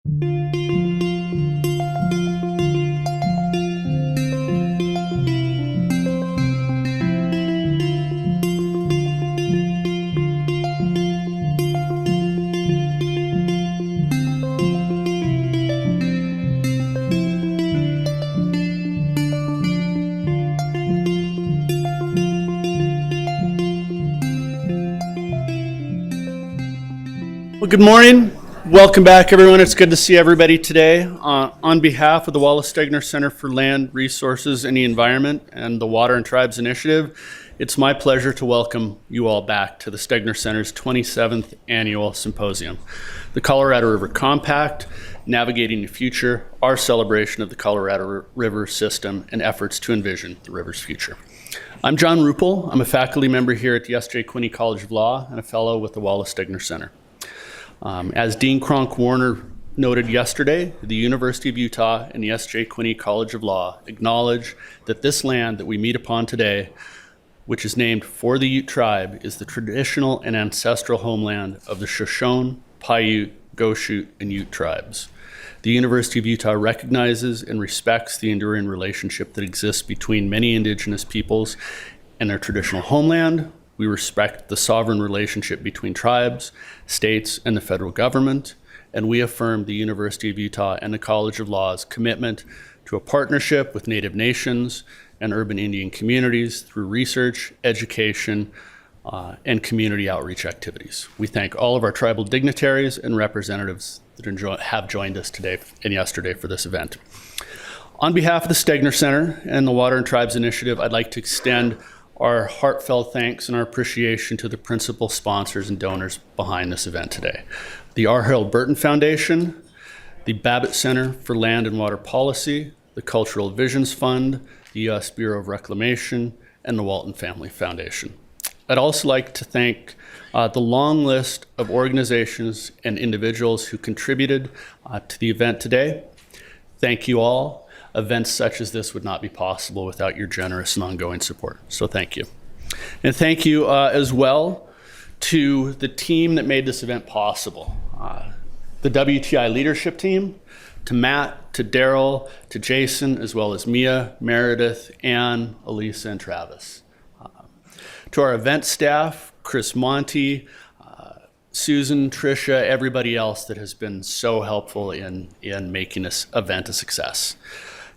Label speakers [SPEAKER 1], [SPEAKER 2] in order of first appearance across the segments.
[SPEAKER 1] Well, good morning. Welcome back, everyone. It's good to see everybody today. On behalf of the Wallace Stegner Center for Land, Resources, and the Environment and the Water and Tribes Initiative, it's my pleasure to welcome you all back to the Stegner Center's 27th Annual Symposium, the Colorado River Compact, Navigating the Future, our celebration of the Colorado River system and efforts to envision the river's future. I'm John Ruple. I'm a faculty member here at the S.J. Quinney College of Law and a fellow with the Wallace Stegner Center. As Dean Cronk-Warner noted yesterday, the University of Utah and the S.J. Quinney College of Law acknowledge that this land that we meet upon today, which is named for the Ute tribe, is the traditional and ancestral homeland of the Shoshone, Paiute, Goshute, and Ute tribes. The University of Utah recognizes and respects the enduring relationship that exists between many indigenous peoples and their traditional homeland. We respect the sovereign relationship between tribes, states, and the federal government, and we affirm the University of Utah and the College of Law's commitment to a partnership with Native nations and urban Indian communities through research, education, and community outreach activities. We thank all of our tribal dignitaries and representatives that have joined us today and yesterday for this event. On behalf of the Stegner Center and the Water and Tribes Initiative, I'd like to extend our heartfelt thanks and our appreciation to the principal sponsors and donors behind this event today. The R. Harold Burton Foundation, the Babbitt Center for Land and Water Policy, the Cultural Visions Fund, the U.S. Bureau of Reclamation, and the Walton Family Foundation. I'd also like to thank the long list of organizations and individuals who contributed to the event today. Thank you all. Events such as this would not be possible without your generous and ongoing support. So thank you. And thank you as well to the team that made this event possible. The WTI leadership team, to Matt, to Daryl, to Jason, as well as Mia, Meredith, Ann, Elisa, and Travis. To our event staff, Chris Monty, Susan, Tricia, everybody else that has been so helpful in making this event a success.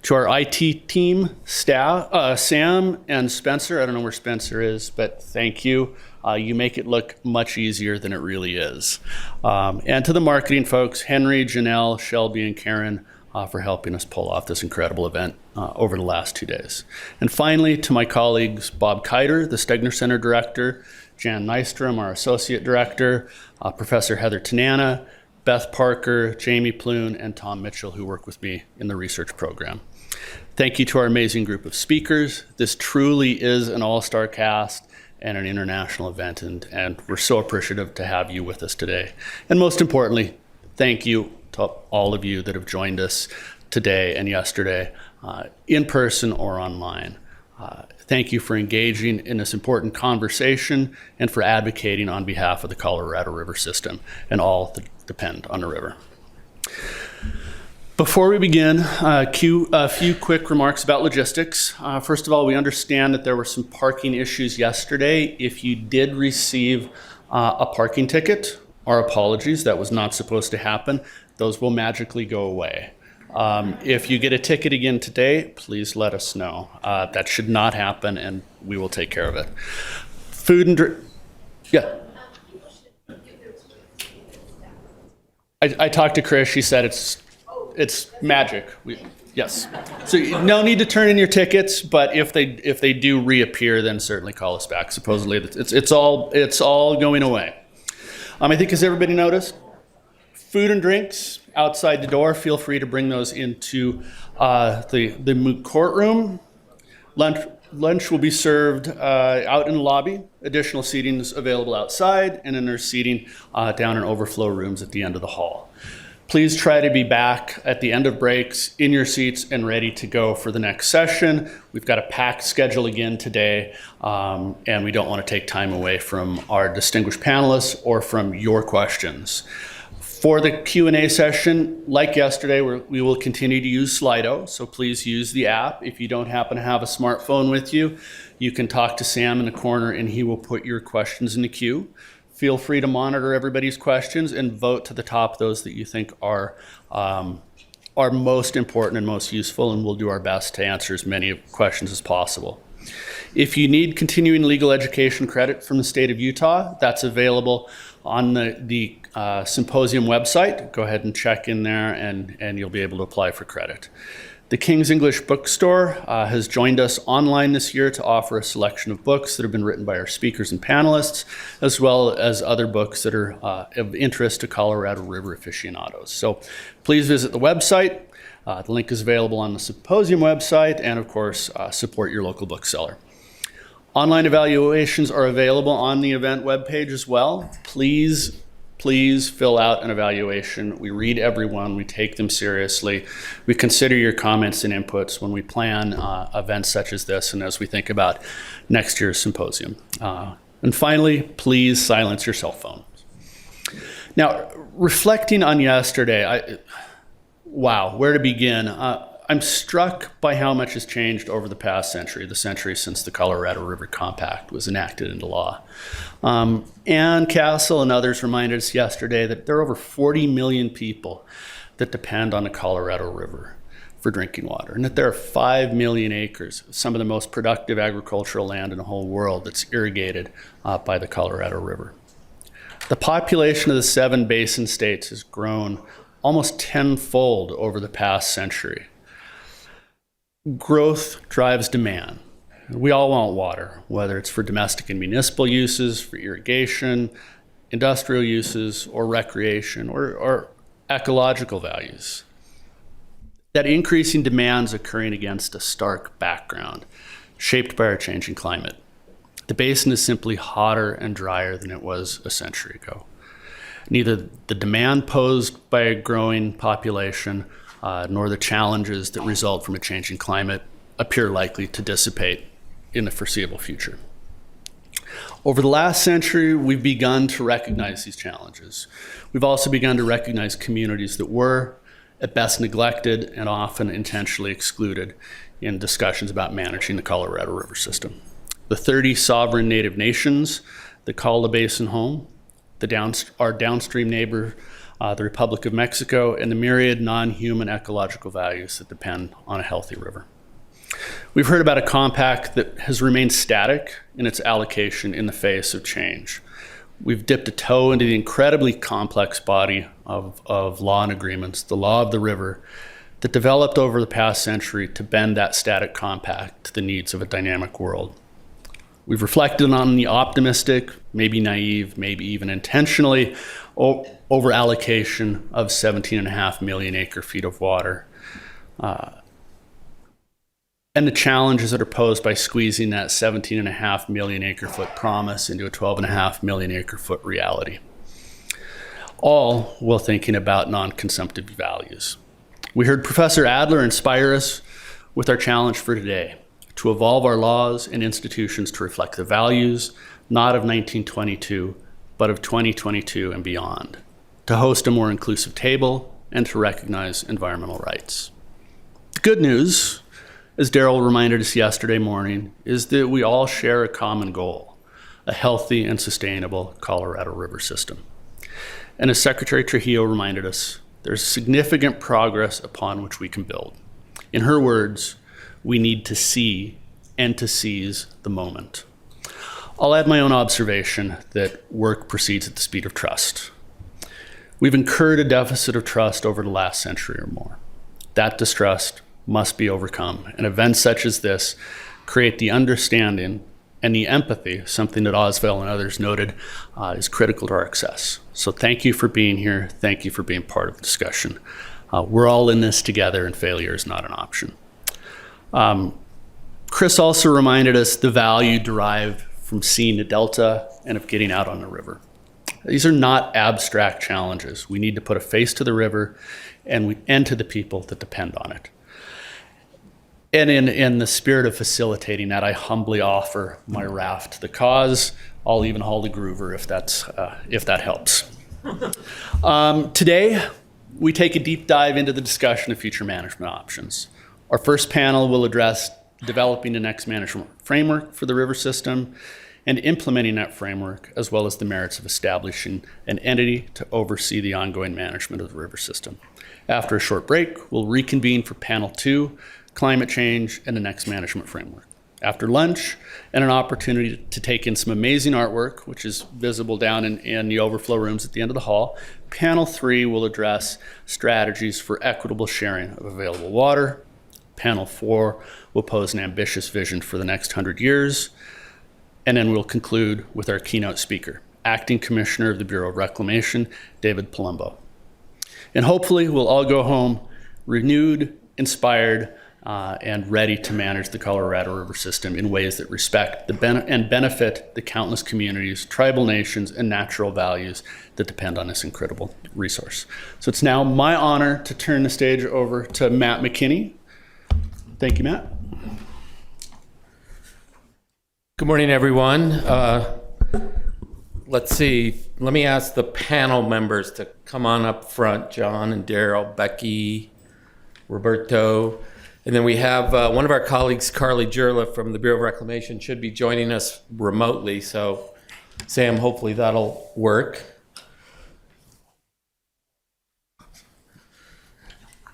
[SPEAKER 1] To our IT team, staff, Sam and Spencer, I don't know where Spencer is, but thank you. You make it look much easier than it really is. And to the marketing folks, Henry, Janelle, Shelby, and Karen, for helping us pull off this incredible event over the last 2 days. And finally, to my colleagues, Bob Kiter, the Stegner Center Director, Jan Nystrom, our Associate Director, Professor Heather Tanana, Beth Parker, Jamie Plune, and Tom Mitchell, who work with me in the research program. Thank you to our amazing group of speakers. This truly is an all-star cast and an international event, and we're so appreciative to have you with us today. And most importantly, thank you to all of you that have joined us today and yesterday, in person or online. Thank you for engaging in this important conversation and for advocating on behalf of the Colorado River system and all that depend on the river. Before we begin, a few quick remarks about logistics. First of all, we understand that there were some parking issues yesterday. If you did receive a parking ticket, our apologies, that was not supposed to happen. Those will magically go away. If you get a ticket again today, please let us know. That should not happen, and we will take care of it. Food and drink. Yeah. I talked to Chris. She said it's magic. Yes. So no need to turn in your tickets, but if they do reappear, then certainly call us back. Supposedly, it's all going away. I think, has everybody noticed? Food and drinks outside the door. Feel free to bring those into the courtroom. Lunch will be served out in the lobby. Additional seating is available outside, and then there's seating down in overflow rooms at the end of the hall. Please try to be back at the end of breaks in your seats and ready to go for the next session. We've got a packed schedule again today, and we don't want to take time away from our distinguished panelists or from your questions. For the Q&A session, like yesterday, we will continue to use Slido, so please use the app. If you don't happen to have a smartphone with you, you can talk to Sam in the corner and he will put your questions in the queue. Feel free to monitor everybody's questions and vote to the top those that you think are most important and most useful, and we'll do our best to answer as many questions as possible. If you need continuing legal education credit from the state of Utah, that's available on the Symposium website. Go ahead and check in there and you'll be able to apply for credit. The King's English Bookstore has joined us online this year to offer a selection of books that have been written by our speakers and panelists, as well as other books that are of interest to Colorado River aficionados. So please visit the website. The link is available on the Symposium website, and of course, support your local bookseller. Online evaluations are available on the event webpage as well. Please fill out an evaluation. We read everyone, we take them seriously. We consider your comments and inputs when we plan events such as this and as we think about next year's symposium. And finally, please silence your cell phone. Now, reflecting on yesterday, wow, where to begin? I'm struck by how much has changed over the past century, the century since the Colorado River Compact was enacted into law. Ann Castle and others reminded us yesterday that there are over 40 million people that depend on the Colorado River for drinking water, and that there are 5 million acres, some of the most productive agricultural land in the whole world, that's irrigated by the Colorado River. The population of the 7 basin states has grown almost tenfold over the past century. Growth drives demand. We all want water, whether it's for domestic and municipal uses, for irrigation, industrial uses, or recreation, or ecological values. That increasing demand is occurring against a stark background, shaped by our changing climate. The basin is simply hotter and drier than it was a century ago. Neither the demand posed by a growing population nor the challenges that result from a changing climate appear likely to dissipate in the foreseeable future. Over the last century, we've begun to recognize these challenges. We've also begun to recognize communities that were, at best, neglected and often intentionally excluded in discussions about managing the Colorado River system. The 30 sovereign native nations that call the basin home, our downstream neighbor, the Republic of Mexico, and the myriad non-human ecological values that depend on a healthy river. We've heard about a compact that has remained static in its allocation in the face of change. We've dipped a toe into the incredibly complex body of law and agreements, the law of the river, that developed over the past century to bend that static compact to the needs of a dynamic world. We've reflected on the optimistic, maybe naive, maybe even intentionally over-allocation of 17.5 million acre-feet of water, and the challenges that are posed by squeezing that 17.5 million acre-foot promise into a 12.5 million acre-foot reality, all while thinking about non-consumptive values. We heard Professor Adler inspire us with our challenge for today: to evolve our laws and institutions to reflect the values, not of 1922, but of 2022 and beyond, to host a more inclusive table, and to recognize environmental rights. The good news, as Daryl reminded us yesterday morning, is that we all share a common goal: a healthy and sustainable Colorado River system. And as Secretary Trujillo reminded us, there's significant progress upon which we can build. In her words, we need to see and to seize the moment. I'll add my own observation that work proceeds at the speed of trust. We've incurred a deficit of trust over the last century or more. That distrust must be overcome, and events such as this create the understanding and the empathy, something that Oswell and others noted is critical to our success. So thank you for being here. Thank you for being part of the discussion. We're all in this together, and failure is not an option. Chris also reminded us the value derived from seeing the delta and of getting out on the river. These are not abstract challenges. We need to put a face to the river and to the people that depend on it. And in the spirit of facilitating that, I humbly offer my raft to the cause. I'll even haul the groover if that helps. Today, we take a deep dive into the discussion of future management options. Our first panel will address developing the next management framework for the river system and implementing that framework, as well as the merits of establishing an entity to oversee the ongoing management of the river system. After a short break, we'll reconvene for panel 2, climate change and the next management framework. After lunch, and an opportunity to take in some amazing artwork, which is visible down in the overflow rooms at the end of the hall, panel 3 will address strategies for equitable sharing of available water. Panel 4 will pose an ambitious vision for the next 100 years. And then we'll conclude with our keynote speaker, Acting Commissioner of the Bureau of Reclamation, David Palumbo. And hopefully we'll all go home renewed, inspired, and ready to manage the Colorado River system in ways that respect and benefit the countless communities, tribal nations, and natural values that depend on this incredible resource. So it's now my honor to turn the stage over to Matt McKinney. Thank you, Matt.
[SPEAKER 2] Good morning, everyone. Let's see. Let me ask the panel members to come on up front. John and Daryl, Becky, Roberto. And then we have one of our colleagues, Carly Jerla from the Bureau of Reclamation, should be joining us remotely. So, Sam, hopefully that'll work.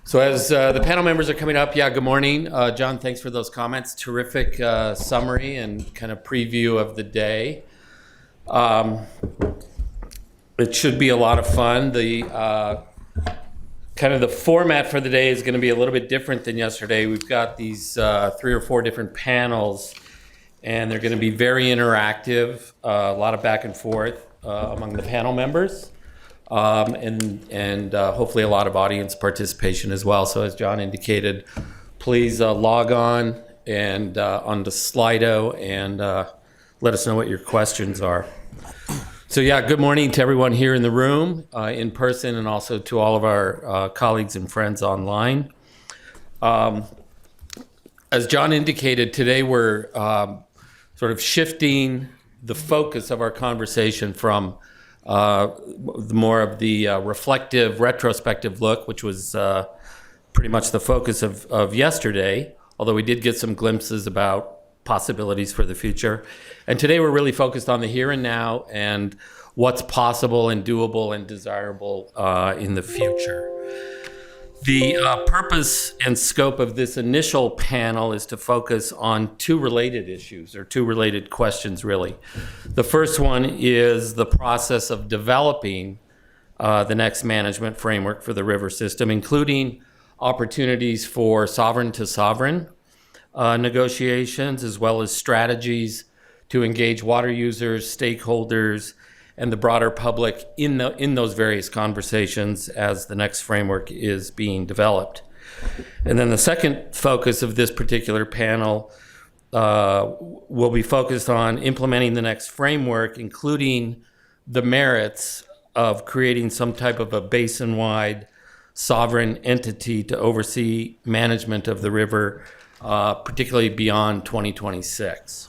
[SPEAKER 2] So as the panel members are coming up, good morning. John, thanks for those comments. Terrific summary and kind of preview of the day. It should be a lot of fun. The kind of the format for the day is going to be a little bit different than yesterday. We've got these 3 or 4 different panels, and they're going to be very interactive, a lot of back and forth among the panel members, and hopefully a lot of audience participation as well. So as John indicated, please log on and onto Slido and let us know what your questions are. So good morning to everyone here in the room, in person, and also to all of our colleagues and friends online. As John indicated, today we're sort of shifting the focus of our conversation from more of the reflective, retrospective look, which was pretty much the focus of yesterday, although we did get some glimpses about possibilities for the future. And today we're really focused on the here and now and what's possible and doable and desirable in the future. The purpose and scope of this initial panel is to focus on 2 related issues, or 2 related questions, really. The first one is the process of developing the next management framework for the river system, including opportunities for sovereign-to-sovereign negotiations, as well as strategies to engage water users, stakeholders, and the broader public in those various conversations as the next framework is being developed. And then the second focus of this particular panel will be focused on implementing the next framework, including the merits of creating some type of a basin-wide sovereign entity to oversee management of the river, particularly beyond 2026.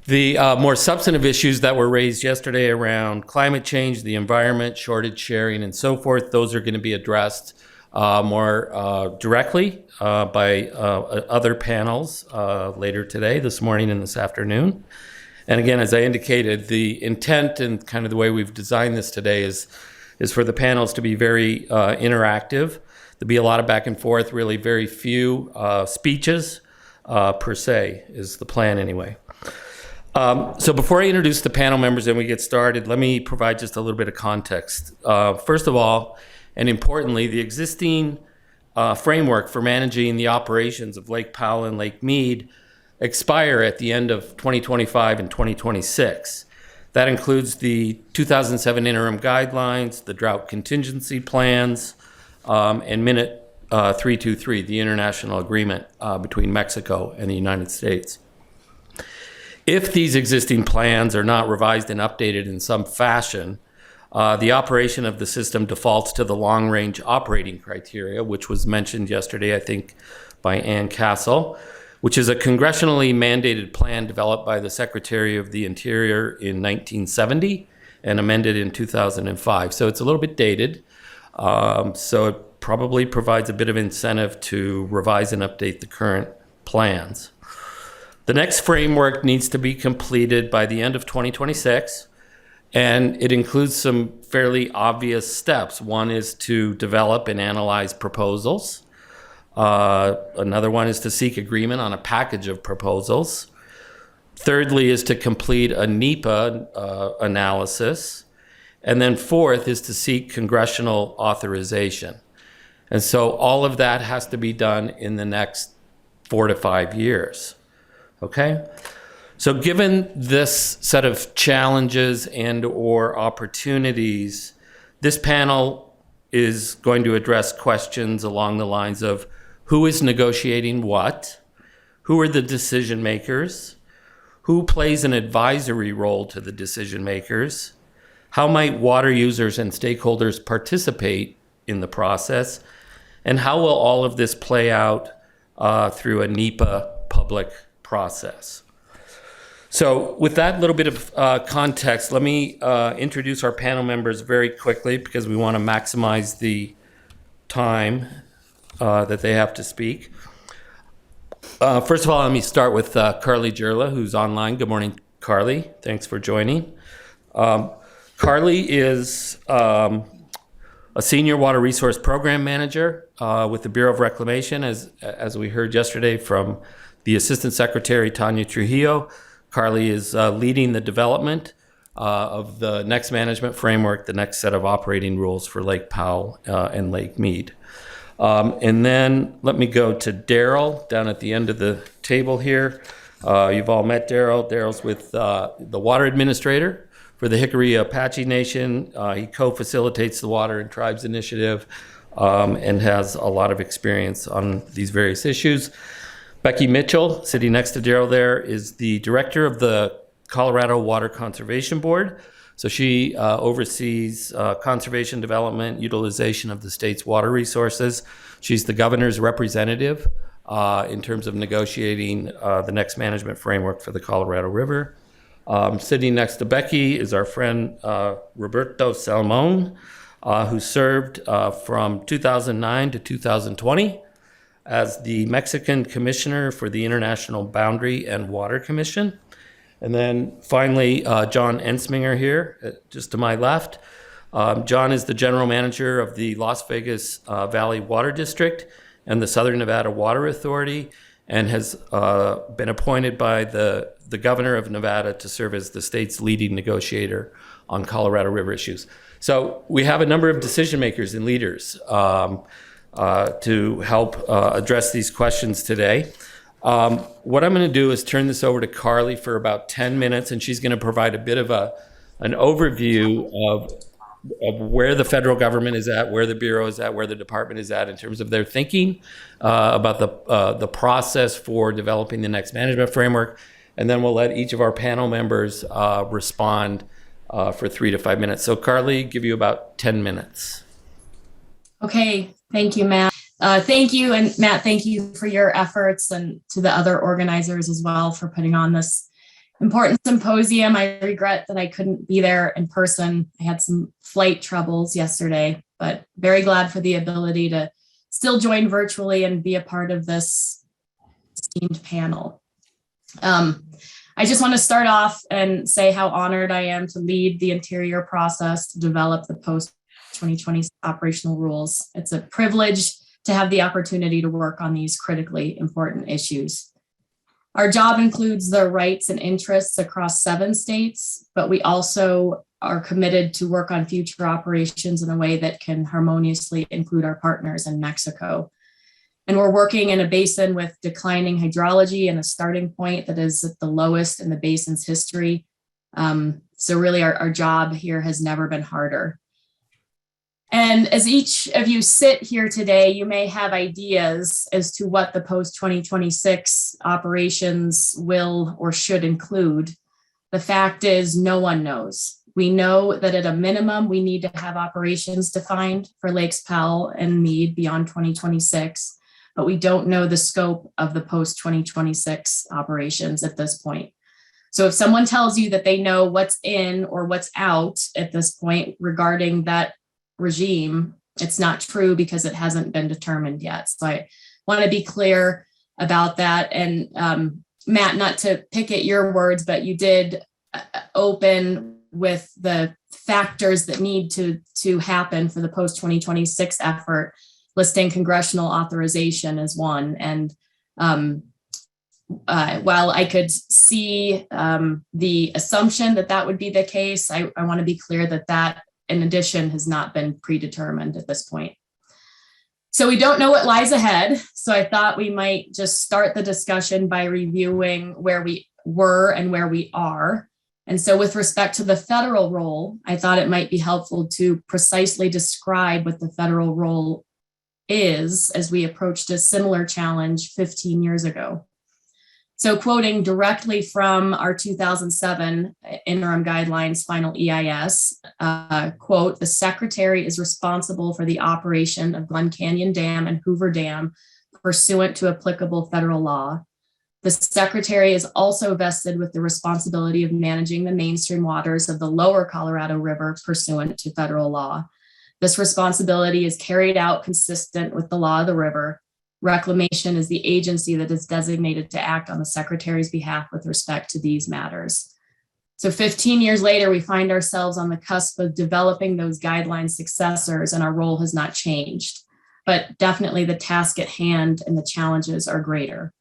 [SPEAKER 2] The more substantive issues that were raised yesterday around climate change, the environment, shortage sharing, and so forth, those are going to be addressed more directly by other panels later today, this morning and this afternoon. And again, as I indicated, the intent and kind of the way we've designed this today is for the panels to be very interactive. There'll be a lot of back and forth, really very few speeches per se is the plan anyway. So before I introduce the panel members and we get started, let me provide just a little bit of context. First of all, and importantly, the existing framework for managing the operations of Lake Powell and Lake Mead expire at the end of 2025 and 2026. That includes the 2007 interim guidelines, the drought contingency plans, and Minute 323, the international agreement between Mexico and the United States. If these existing plans are not revised and updated in some fashion, the operation of the system defaults to the long-range operating criteria, which was mentioned yesterday, I think, by Ann Castle, which is a congressionally mandated plan developed by the Secretary of the Interior in 1970 and amended in 2005. So it's a little bit dated. So it probably provides a bit of incentive to revise and update the current plans. The next framework needs to be completed by the end of 2026, and it includes some fairly obvious steps. One is to develop and analyze proposals. Another one is to seek agreement on a package of proposals. Thirdly is to complete a NEPA analysis. And then fourth is to seek congressional authorization. And so all of that has to be done in the next 4 to 5 years. Okay? So given this set of challenges and or opportunities, this panel is going to address questions along the lines of who is negotiating what, who are the decision makers, who plays an advisory role to the decision makers, how might water users and stakeholders participate in the process, and how will all of this play out through a NEPA public process. So with that little bit of context, let me introduce our panel members very quickly because we want to maximize the time that they have to speak. First of all, let me start with Carly Jerla, who's online. Good morning, Carly. Thanks for joining. Carly is a senior water resource program manager with the Bureau of Reclamation, as we heard yesterday from the Assistant Secretary, Tanya Trujillo. Carly is leading the development of the next management framework, the next set of operating rules for Lake Powell and Lake Mead. And then let me go to Daryl down at the end of the table here. You've all met Daryl. Daryl's with the water administrator for the Jicarilla Apache Nation. He co-facilitates the Water and Tribes Initiative and has a lot of experience on these various issues. Becky Mitchell, sitting next to Daryl there, is the director of the Colorado Water Conservation Board. So she oversees conservation, development, utilization of the state's water resources. She's the governor's representative in terms of negotiating the next management framework for the Colorado River. Sitting next to Becky is our friend Roberto Salmón, who served from 2009 to 2020 as the Mexican Commissioner for the International Boundary and Water Commission. And then finally, John Entsminger here, just to my left. John is the general manager of the Las Vegas Valley Water District and the Southern Nevada Water Authority, and has been appointed by the governor of Nevada to serve as the state's leading negotiator on Colorado River issues. So we have a number of decision makers and leaders to help address these questions today. What I'm going to do is turn this over to Carly for about 10 minutes, and she's going to provide a bit of an overview of where the federal government is at, where the Bureau is at, where the department is at in terms of their thinking about the process for developing the next management framework. And then we'll let each of our panel members respond for 3 to 5 minutes. So Carly, give you about 10 minutes.
[SPEAKER 3] Okay, thank you, Matt. Thank you, and Matt, thank you for your efforts, and to the other organizers as well for putting on this important symposium. I regret that I couldn't be there in person. I had some flight troubles yesterday, but very glad for the ability to still join virtually and be a part of this esteemed panel. I just want to start off and say how honored I am to lead the interior process to develop the post-2020 operational rules. It's a privilege to have the opportunity to work on these critically important issues. Our job includes the rights and interests across 7 states, but we also are committed to work on future operations in a way that can harmoniously include our partners in Mexico. And we're working in a basin with declining hydrology and a starting point that is at the lowest in the basin's history. So really our job here has never been harder. And as each of you sit here today, you may have ideas as to what the post-2026 operations will or should include. The fact is, no one knows. We know that at a minimum, we need to have operations defined for Lakes Powell and Mead beyond 2026, but we don't know the scope of the post-2026 operations at this point. So if someone tells you that they know what's in or what's out at this point regarding that regime, it's not true because it hasn't been determined yet. So I want to be clear about that. And Matt, not to pick at your words, but you did open with the factors that need to happen for the post-2026 effort, listing congressional authorization as one. And while I could see the assumption that that would be the case, I want to be clear that that, in addition, has not been predetermined at this point. So we don't know what lies ahead. So I thought we might just start the discussion by reviewing where we were and where we are. And so with respect to the federal role, I thought it might be helpful to precisely describe what the federal role is as we approached a similar challenge 15 years ago. So quoting directly from our 2007 interim guidelines final EIS, quote, the secretary is responsible for the operation of Glen Canyon Dam and Hoover Dam pursuant to applicable federal law. The secretary is also vested with the responsibility of managing the mainstream waters of the lower Colorado River pursuant to federal law. This responsibility is carried out consistent with the law of the river. Reclamation is the agency that is designated to act on the secretary's behalf with respect to these matters. So 15 years later, we find ourselves on the cusp of developing those guideline successors, and our role has not changed. But definitely the task at hand and the challenges are greater.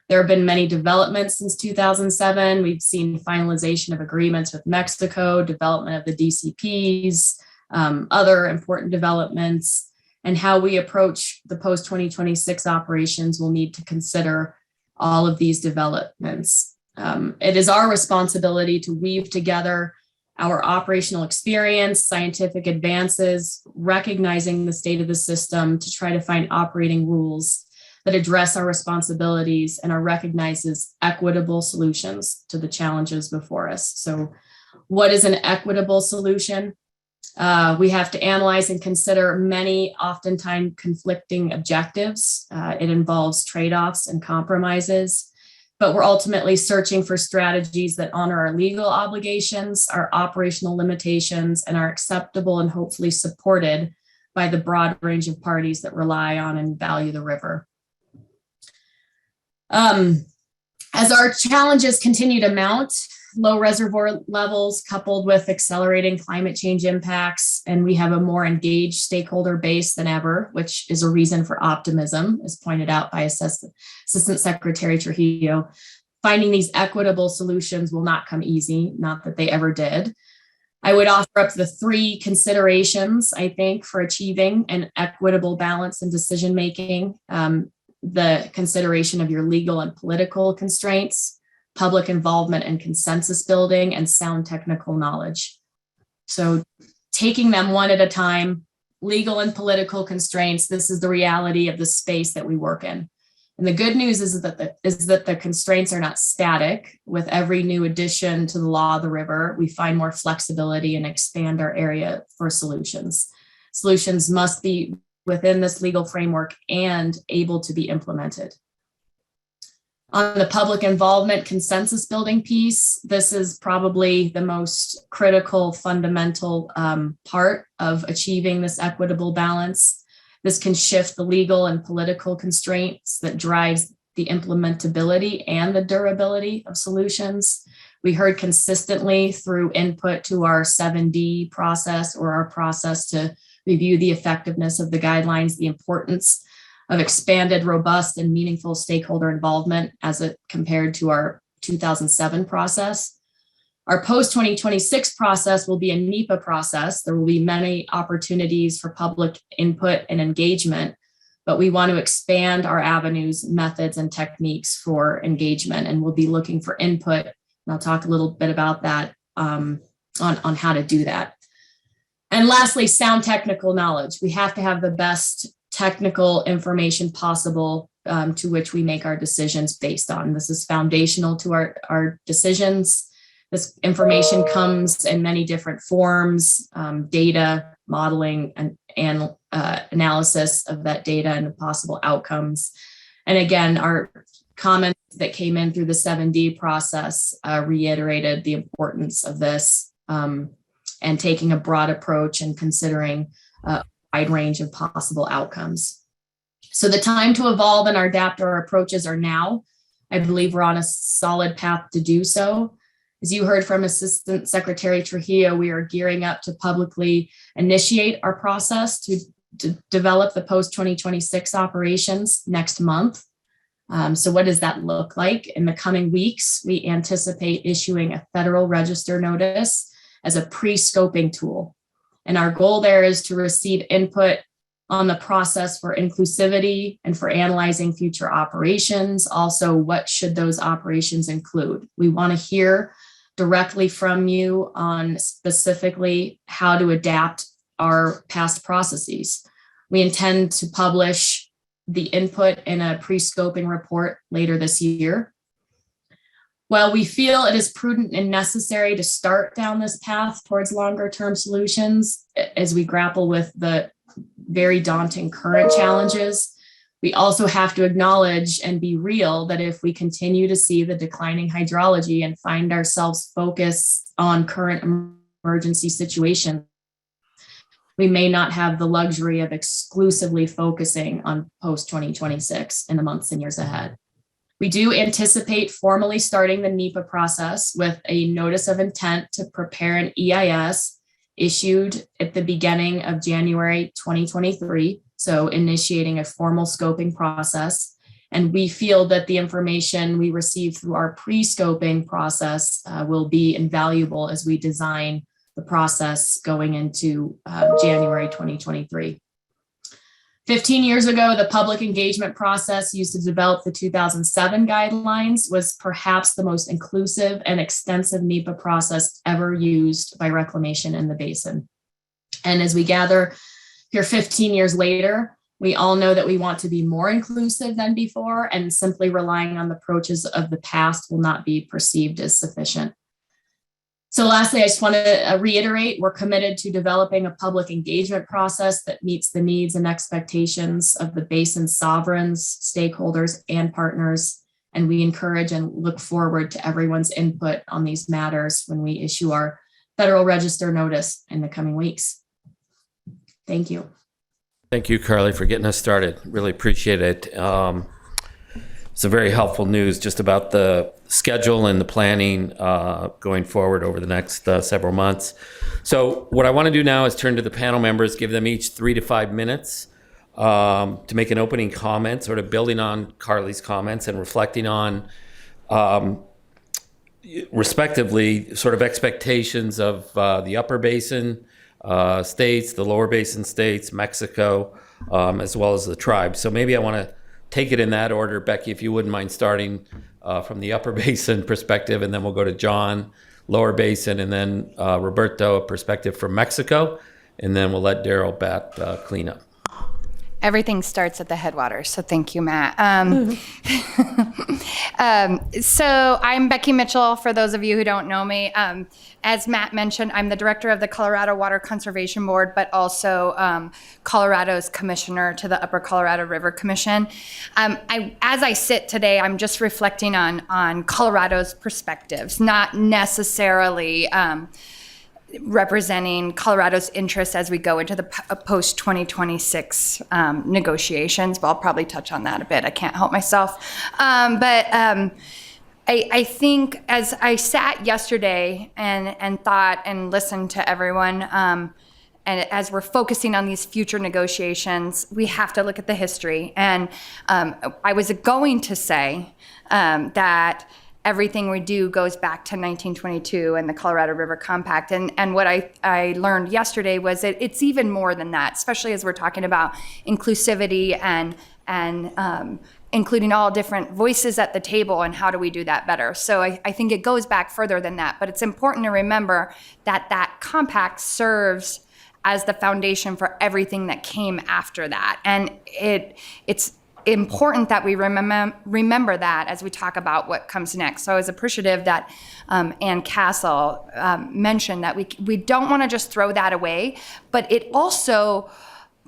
[SPEAKER 3] There have been many developments since 2007. We've seen finalization of agreements with Mexico, development of the DCPs, other important developments, and how we approach the post-2026 operations will need to consider all of these developments. It is our responsibility to weave together our operational experience, scientific advances, recognizing the state of the system to try to find operating rules that address our responsibilities and are recognized as equitable solutions to the challenges before us. So what is an equitable solution? We have to analyze and consider many oftentimes conflicting objectives. It involves trade-offs and compromises, but we're ultimately searching for strategies that honor our legal obligations, our operational limitations, and are acceptable and hopefully supported by the broad range of parties that rely on and value the river. As our challenges continue to mount, low reservoir levels coupled with accelerating climate change impacts, and we have a more engaged stakeholder base than ever, which is a reason for optimism, as pointed out by Assistant Secretary Trujillo. Finding these equitable solutions will not come easy, not that they ever did. I would offer up the three considerations, I think, for achieving an equitable balance in decision-making. The consideration of your legal and political constraints, public involvement and consensus building, and sound technical knowledge. So taking them one at a time, legal and political constraints, this is the reality of the space that we work in. And the good news is that the constraints are not static. With every new addition to the law of the river, we find more flexibility and expand our area for solutions. Solutions must be within this legal framework and able to be implemented. On the public involvement consensus building piece, this is probably the most critical, fundamental part of achieving this equitable balance. This can shift the legal and political constraints that drives the implementability and the durability of solutions. We heard consistently through input to our 7D process, or our process to review the effectiveness of the guidelines, the importance of expanded, robust, and meaningful stakeholder involvement as it compared to our 2007 process. Our post-2026 process will be a NEPA process. There will be many opportunities for public input and engagement, but we want to expand our avenues, methods, and techniques for engagement, and we'll be looking for input. And I'll talk a little bit about that on how to do that. And lastly, sound technical knowledge. We have to have the best technical information possible to which we make our decisions based on. This is foundational to our decisions. This information comes in many different forms, data, modeling, and analysis of that data and the possible outcomes. And again, our comments that came in through the 7D process reiterated the importance of this and taking a broad approach and considering a wide range of possible outcomes. So the time to evolve and adapt our approaches are now. I believe we're on a solid path to do so. As you heard from Assistant Secretary Trujillo, we are gearing up to publicly initiate our process to develop the post-2026 operations next month. So what does that look like? In the coming weeks, we anticipate issuing a Federal Register notice as a pre-scoping tool. And our goal there is to receive input on the process for inclusivity and for analyzing future operations. Also, what should those operations include? We want to hear directly from you on specifically how to adapt our past processes. We intend to publish the input in a pre-scoping report later this year. While we feel it is prudent and necessary to start down this path towards longer-term solutions as we grapple with the very daunting current challenges, we also have to acknowledge and be real that if we continue to see the declining hydrology and find ourselves focused on current emergency situations, we may not have the luxury of exclusively focusing on post-2026 in the months and years ahead. We do anticipate formally starting the NEPA process with a notice of intent to prepare an EIS issued at the beginning of January 2023, so initiating a formal scoping process. And we feel that the information we receive through our pre-scoping process will be invaluable as we design the process going into January 2023. 15 years ago, the public engagement process used to develop the 2007 guidelines was perhaps the most inclusive and extensive NEPA process ever used by Reclamation in the basin. And as we gather here 15 years later, we all know that we want to be more inclusive than before, and simply relying on the approaches of the past will not be perceived as sufficient. So lastly, I just want to reiterate, we're committed to developing a public engagement process that meets the needs and expectations of the basin's sovereigns, stakeholders, and partners. And we encourage and look forward to everyone's input on these matters when we issue our Federal Register notice in the coming weeks. Thank you.
[SPEAKER 2] Thank you, Carly, for getting us started. Really appreciate it. It's a very helpful news just about the schedule and the planning going forward over the next several months. So what I want to do now is turn to the panel members, give them each 3 to 5 minutes to make an opening comment, sort of building on Carly's comments and reflecting on, respectively, sort of expectations of the upper basin states, the lower basin states, Mexico, as well as the tribes. So maybe I want to take it in that order. Becky, if you wouldn't mind starting from the upper basin perspective, and then we'll go to John, lower basin, and then Roberto, a perspective from Mexico, and then we'll let Daryl bat clean up.
[SPEAKER 4] Everything starts at the headwaters, so thank you, Matt. So I'm Becky Mitchell, for those of you who don't know me. As Matt mentioned, I'm the director of the Colorado Water Conservation Board, but also Colorado's commissioner to the Upper Colorado River Commission. As I sit today, I'm just reflecting on Colorado's perspectives, not necessarily representing Colorado's interests as we go into the post-2026 negotiations, but I'll probably touch on that a bit. I can't help myself. I think as I sat yesterday and thought and listened to everyone, and as we're focusing on these future negotiations, we have to look at the history. And I was going to say that everything we do goes back to 1922 and the Colorado River Compact. And what I learned yesterday was that it's even more than that, especially as we're talking about inclusivity and including all different voices at the table, and how do we do that better. So I think it goes back further than that, but it's important to remember that that compact serves as the foundation for everything that came after that. And it's important that we remember that as we talk about what comes next. So I was appreciative that Ann Castle mentioned that we don't want to just throw that away, but it also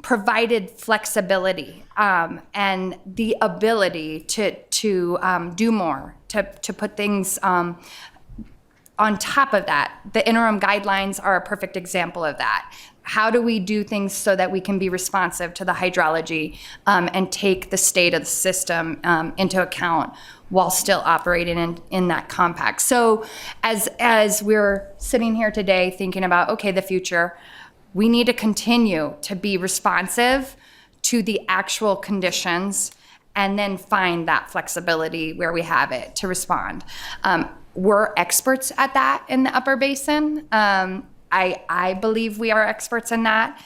[SPEAKER 4] provided flexibility and the ability to do more, to put things on top of that. The interim guidelines are a perfect example of that. How do we do things so that we can be responsive to the hydrology and take the state of the system into account while still operating in that compact? So as we're sitting here today thinking about, okay, the future, we need to continue to be responsive to the actual conditions and then find that flexibility where we have it to respond. We're experts at that in the Upper Basin. I believe we are experts in that.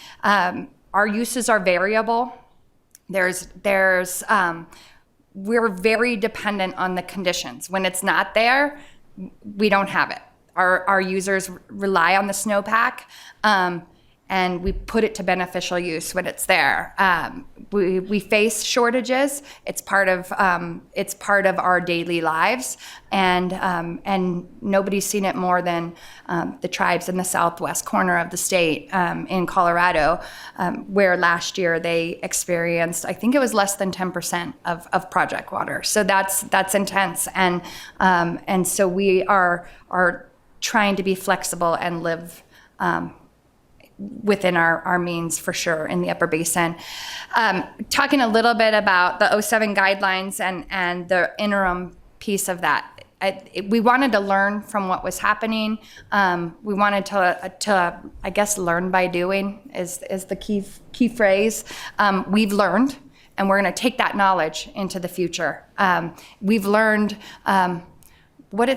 [SPEAKER 4] Our uses are variable. We're very dependent on the conditions. When it's not there, we don't have it. Our users rely on the snowpack, and we put it to beneficial use when it's there. We face shortages. It's part of our daily lives, and nobody's seen it more than the tribes in the southwest corner of the state in Colorado, where last year they experienced, I think it was less than 10% of project water. So that's intense, and so we are trying to be flexible and live within our means for sure in the Upper Basin. Talking a little bit about the 07 guidelines and the interim piece of that. We wanted to learn from what was happening. We wanted to I guess, learn by doing is the key phrase. We've learned, and we're gonna take that knowledge into the future. We've learned what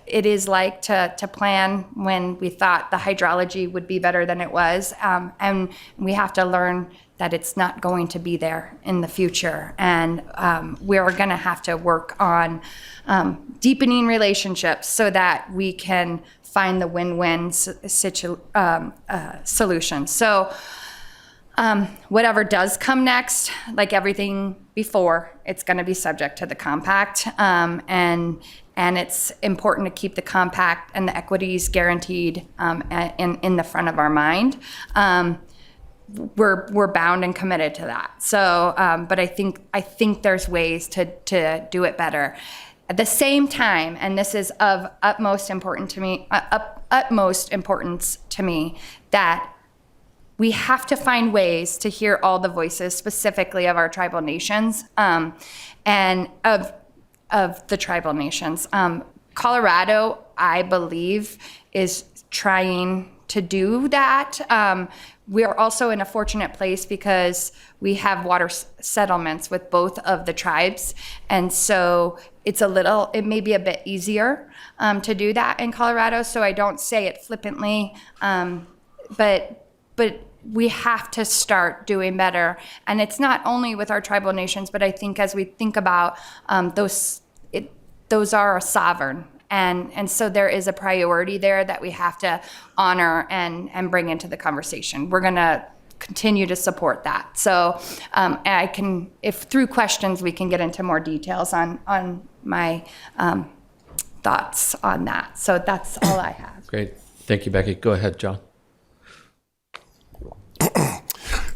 [SPEAKER 4] it is like to plan when we thought the hydrology would be better than it was, and we have to learn that it's not going to be there in the future, and we're going to have to work on deepening relationships so that we can find the win-win solution. So whatever does come next, like everything before, it's going to be subject to the compact, and it's important to keep the compact and the equities guaranteed in the front of our mind. We're bound and committed to that. So, but I think there's ways to do it better. At the same time, and this is of utmost importance to me, that we have to find ways to hear all the voices, specifically of our tribal nations, and of the tribal nations. Colorado, I believe, is trying to do that. We are also in a fortunate place because we have water settlements with both of the tribes, and so it may be a bit easier to do that in Colorado. So I don't say it flippantly, but we have to start doing better. And it's not only with our tribal nations, but I think as we think about those are sovereign. And so there is a priority there that we have to honor and bring into the conversation. We're going to continue to support that. So if through questions, we can get into more details on my thoughts on that. So that's all I have.
[SPEAKER 2] Great. Thank you, Becky. Go ahead, John.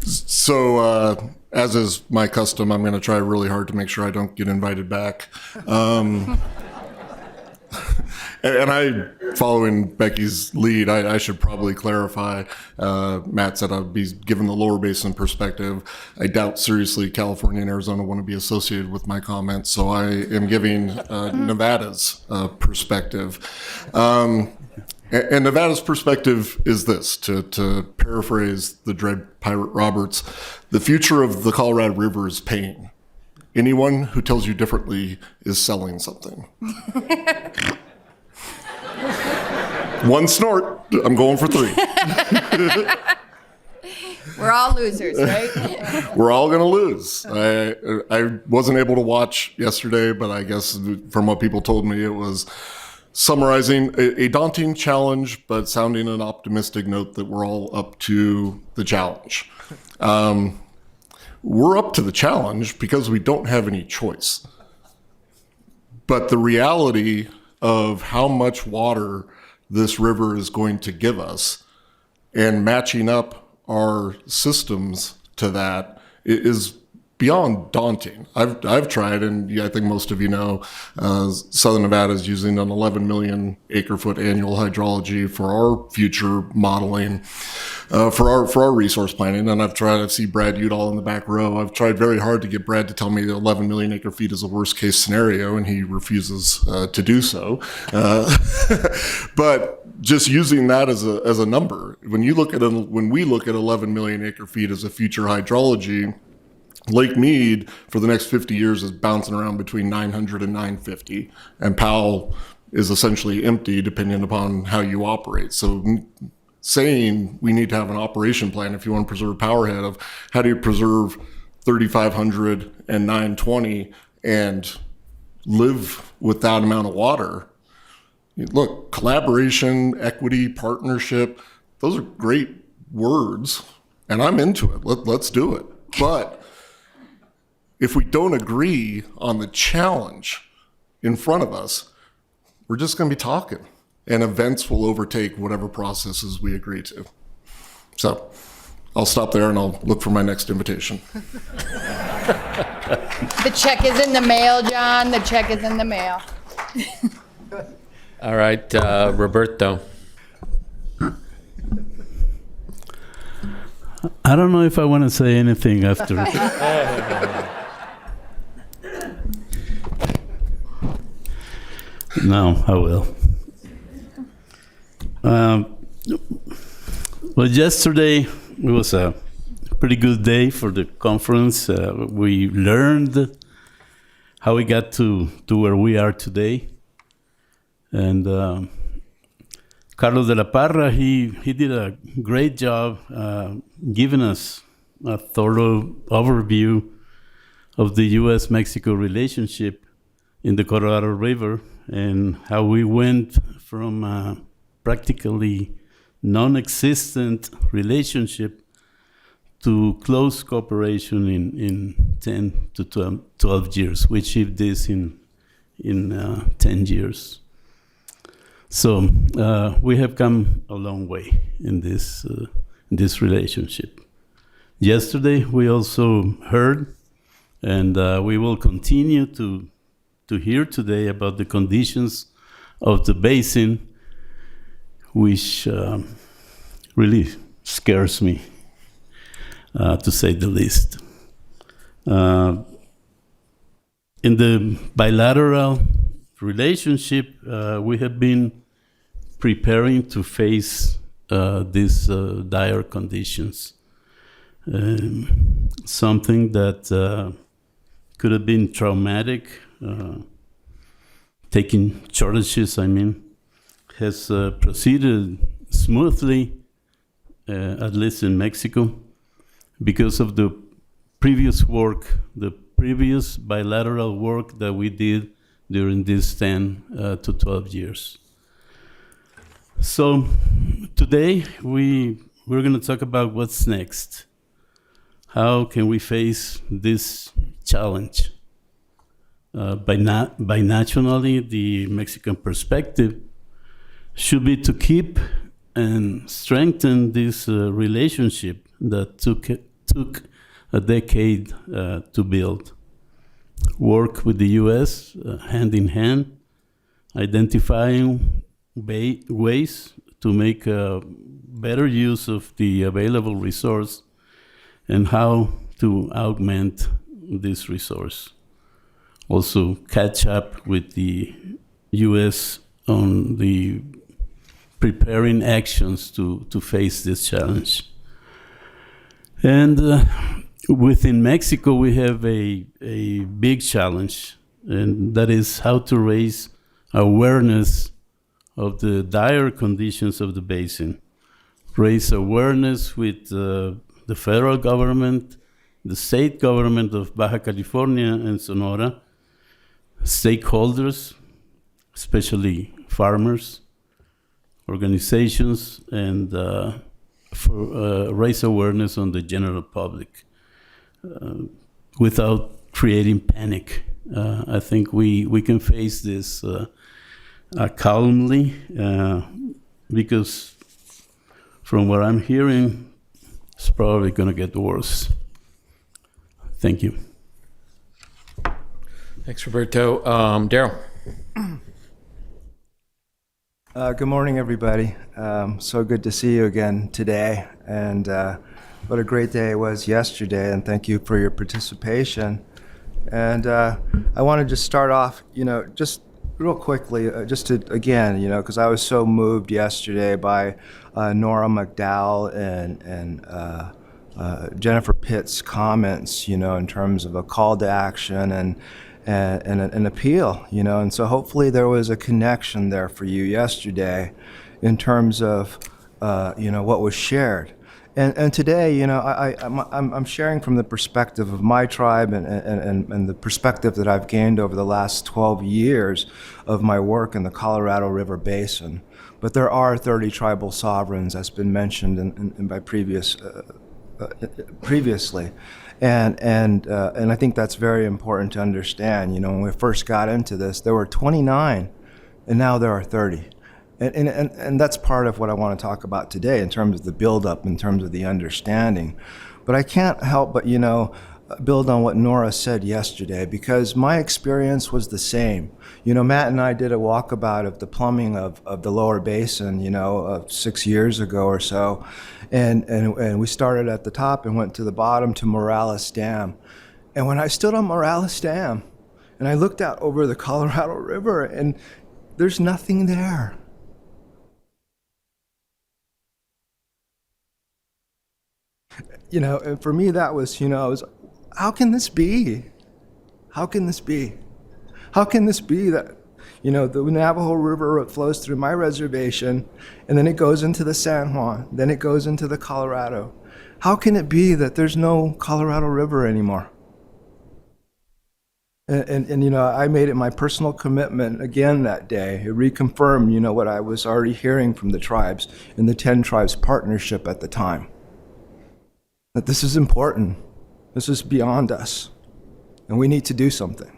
[SPEAKER 5] So, as is my custom, I'm going to try really hard to make sure I don't get invited back. And following Becky's lead, I should probably clarify. Matt said I'd be given the Lower Basin perspective. I doubt seriously California and Arizona want to be associated with my comments, so I am giving Nevada's perspective. And Nevada's perspective is this, to paraphrase the dread Pirate Roberts: the future of the Colorado River is pain. Anyone who tells you differently is selling something. One snort, I'm going for 3.
[SPEAKER 4] We're all losers, right?
[SPEAKER 5] We're all going to lose. I wasn't able to watch yesterday, but I guess from what people told me, it was summarizing a daunting challenge, but sounding an optimistic note that we're all up to the challenge. We're up to the challenge because we don't have any choice. But the reality of how much water this river is going to give us and matching up our systems to that is beyond daunting. I've tried, and I think most of you know, Southern Nevada is using an 11 million acre-foot annual hydrology for our future modeling, for our resource planning. And I see Brad Udall in the back row. I've tried very hard to get Brad to tell me that 11 million acre feet is a worst case scenario, and he refuses to do so. But just using that as a number, when we look at 11 million acre feet as a future hydrology, Lake Mead for the next 50 years is bouncing around between 900 and 950, and Powell is essentially empty depending upon how you operate. So saying we need to have an operation plan if you want to preserve Powerhead, of how do you preserve 3,500 and 920 and live with that amount of water? Look, collaboration, equity, partnership, those are great words, and I'm into it. Let's do it. But if we don't agree on the challenge in front of us, we're just going to be talking, and events will overtake whatever processes we agree to. So I'll stop there and I'll look for my next invitation.
[SPEAKER 4] The check is in the mail, John. The check is in the mail.
[SPEAKER 2] All right, Roberto.
[SPEAKER 6] I don't know if I want to say anything after. No, I will. Well, yesterday it was a pretty good day for the conference. We learned how we got to where we are today. And Carlos de la Parra, he did a great job giving us a thorough overview of the U.S.-Mexico relationship in the Colorado River, and how we went from a practically non-existent relationship to close cooperation in 10 to 12 years. We achieved this in 10 years. So we have come a long way in this relationship. Yesterday we also heard, and we will continue to hear today about the conditions of the basin, which really scares me, to say the least. In the bilateral relationship, we have been preparing to face these dire conditions. Something that could have been traumatic, taking charges, has proceeded smoothly, at least in Mexico, because of the previous work, the previous bilateral work that we did during these 10 to 12 years. So today we're going to talk about what's next. How can we face this challenge? Binationally, the Mexican perspective should be to keep and strengthen this relationship that took a decade to build. Work with the U.S. Hand in hand, identifying ways to make better use of the available resource and how to augment this resource. Also catch up with the U.S. on the preparing actions to face this challenge. And within Mexico, we have a big challenge, and that is how to raise awareness of the dire conditions of the basin. Raise awareness with the federal government, the state government of Baja California and Sonora, stakeholders, especially farmers, organizations, and raise awareness on the general public without creating panic. I think we can face this calmly, because from what I'm hearing, it's probably going to get worse. Thank you.
[SPEAKER 2] Thanks, Roberto. Daryl.
[SPEAKER 7] Good morning, everybody. So good to see you again today. And what a great day it was yesterday. And thank you for your participation. And I want to just start off, just real quickly, just to, again, because I was so moved yesterday by Nora McDowell and Jennifer Pitt's comments, in terms of a call to action and an appeal, and so hopefully there was a connection there for you yesterday in terms of, what was shared. And today, I'm sharing from the perspective of my tribe and the perspective that I've gained over the last 12 years of my work in the Colorado River Basin. But there are 30 tribal sovereigns, that's been mentioned in by previously. And I think that's very important to understand. When we first got into this, there were 29, and now there are 30. And that's part of what I want to talk about today in terms of the buildup, in terms of the understanding. But I can't help but, build on what Nora said yesterday, because my experience was the same. Matt and I did a walkabout of the plumbing of the lower basin, 6 years ago or so. And we started at the top and went to the bottom to Morales Dam. And when I stood on Morales Dam and I looked out over the Colorado River, and there's nothing there. And for me, that was, how can this be? How can this be? How can this be that, the Navajo River flows through my reservation, and then it goes into the San Juan, then it goes into the Colorado. How can it be that there's no Colorado River anymore? And I made it my personal commitment again that day. It reconfirmed, what I was already hearing from the tribes in the 10 tribes partnership at the time. That this is important. This is beyond us, and we need to do something.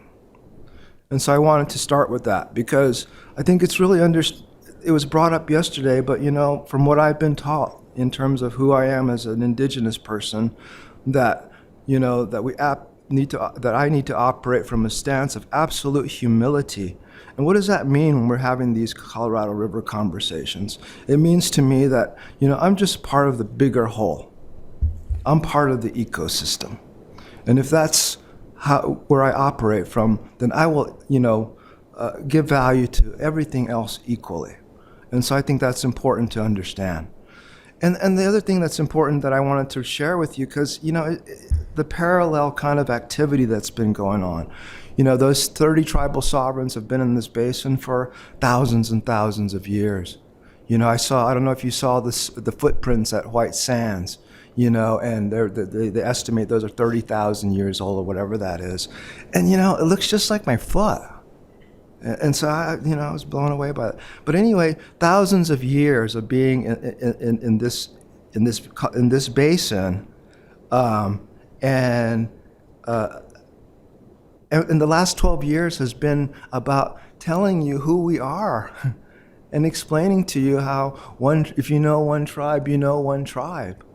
[SPEAKER 7] And so I wanted to start with that, because I think it's really it was brought up yesterday, but from what I've been taught in terms of who I am as an indigenous person, that that I need to operate from a stance of absolute humility. And what does that mean when we're having these Colorado River conversations? It means to me that I'm just part of the bigger whole. I'm part of the ecosystem. And if that's where I operate from, then I will, give value to everything else equally. And so I think that's important to understand. And the other thing that's important that I wanted to share with you, because, the parallel kind of activity that's been going on. Those 30 tribal sovereigns have been in this basin for thousands and thousands of years. I don't know if you saw the footprints at White Sands. And they estimate those are 30,000 years old or whatever that is. And, it looks just like my foot. And so, I was blown away by it. But anyway, thousands of years of being in this basin. And the last 12 years has been about telling you who we are and explaining to you how if you know one tribe, you know one tribe.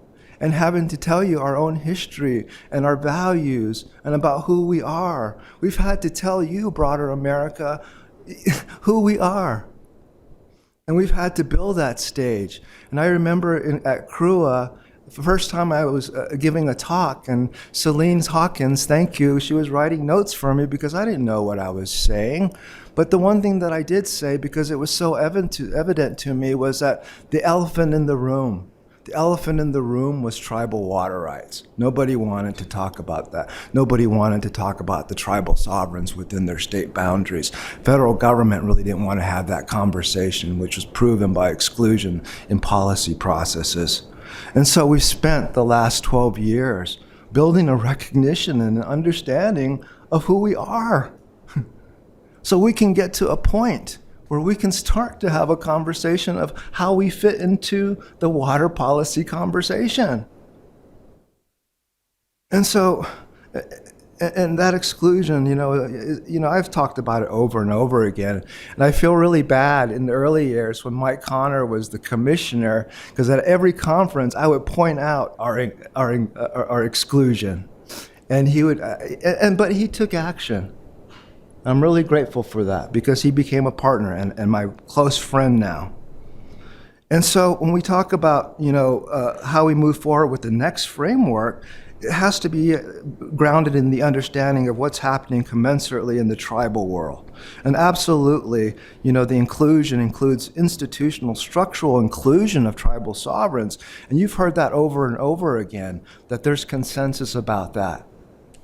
[SPEAKER 7] And having to tell you our own history and our values and about who we are. We've had to tell you, broader America, who we are. And we've had to build that stage. And I remember at CRUA, the first time I was giving a talk, and Celine Hawkins, thank you, she was writing notes for me because I didn't know what I was saying. But the one thing that I did say, because it was so evident to me, was that the elephant in the room was tribal water rights. Nobody wanted to talk about that. Nobody wanted to talk about the tribal sovereigns within their state boundaries. Federal government really didn't want to have that conversation, which was proven by exclusion in policy processes. And so we've spent the last 12 years building a recognition and an understanding of who we are. So we can get to a point where we can start to have a conversation of how we fit into the water policy conversation. And so, And that exclusion, I've talked about it over and over again, and I feel really bad in the early years when Mike Connor was the commissioner, because at every conference I would point out our exclusion, and he would, but he took action. I'm really grateful for that because he became a partner and my close friend now. And so when we talk about how we move forward with the next framework, it has to be grounded in the understanding of what's happening commensurately in the tribal world. And absolutely, the inclusion includes institutional, structural inclusion of tribal sovereigns. And you've heard that over and over again, that there's consensus about that.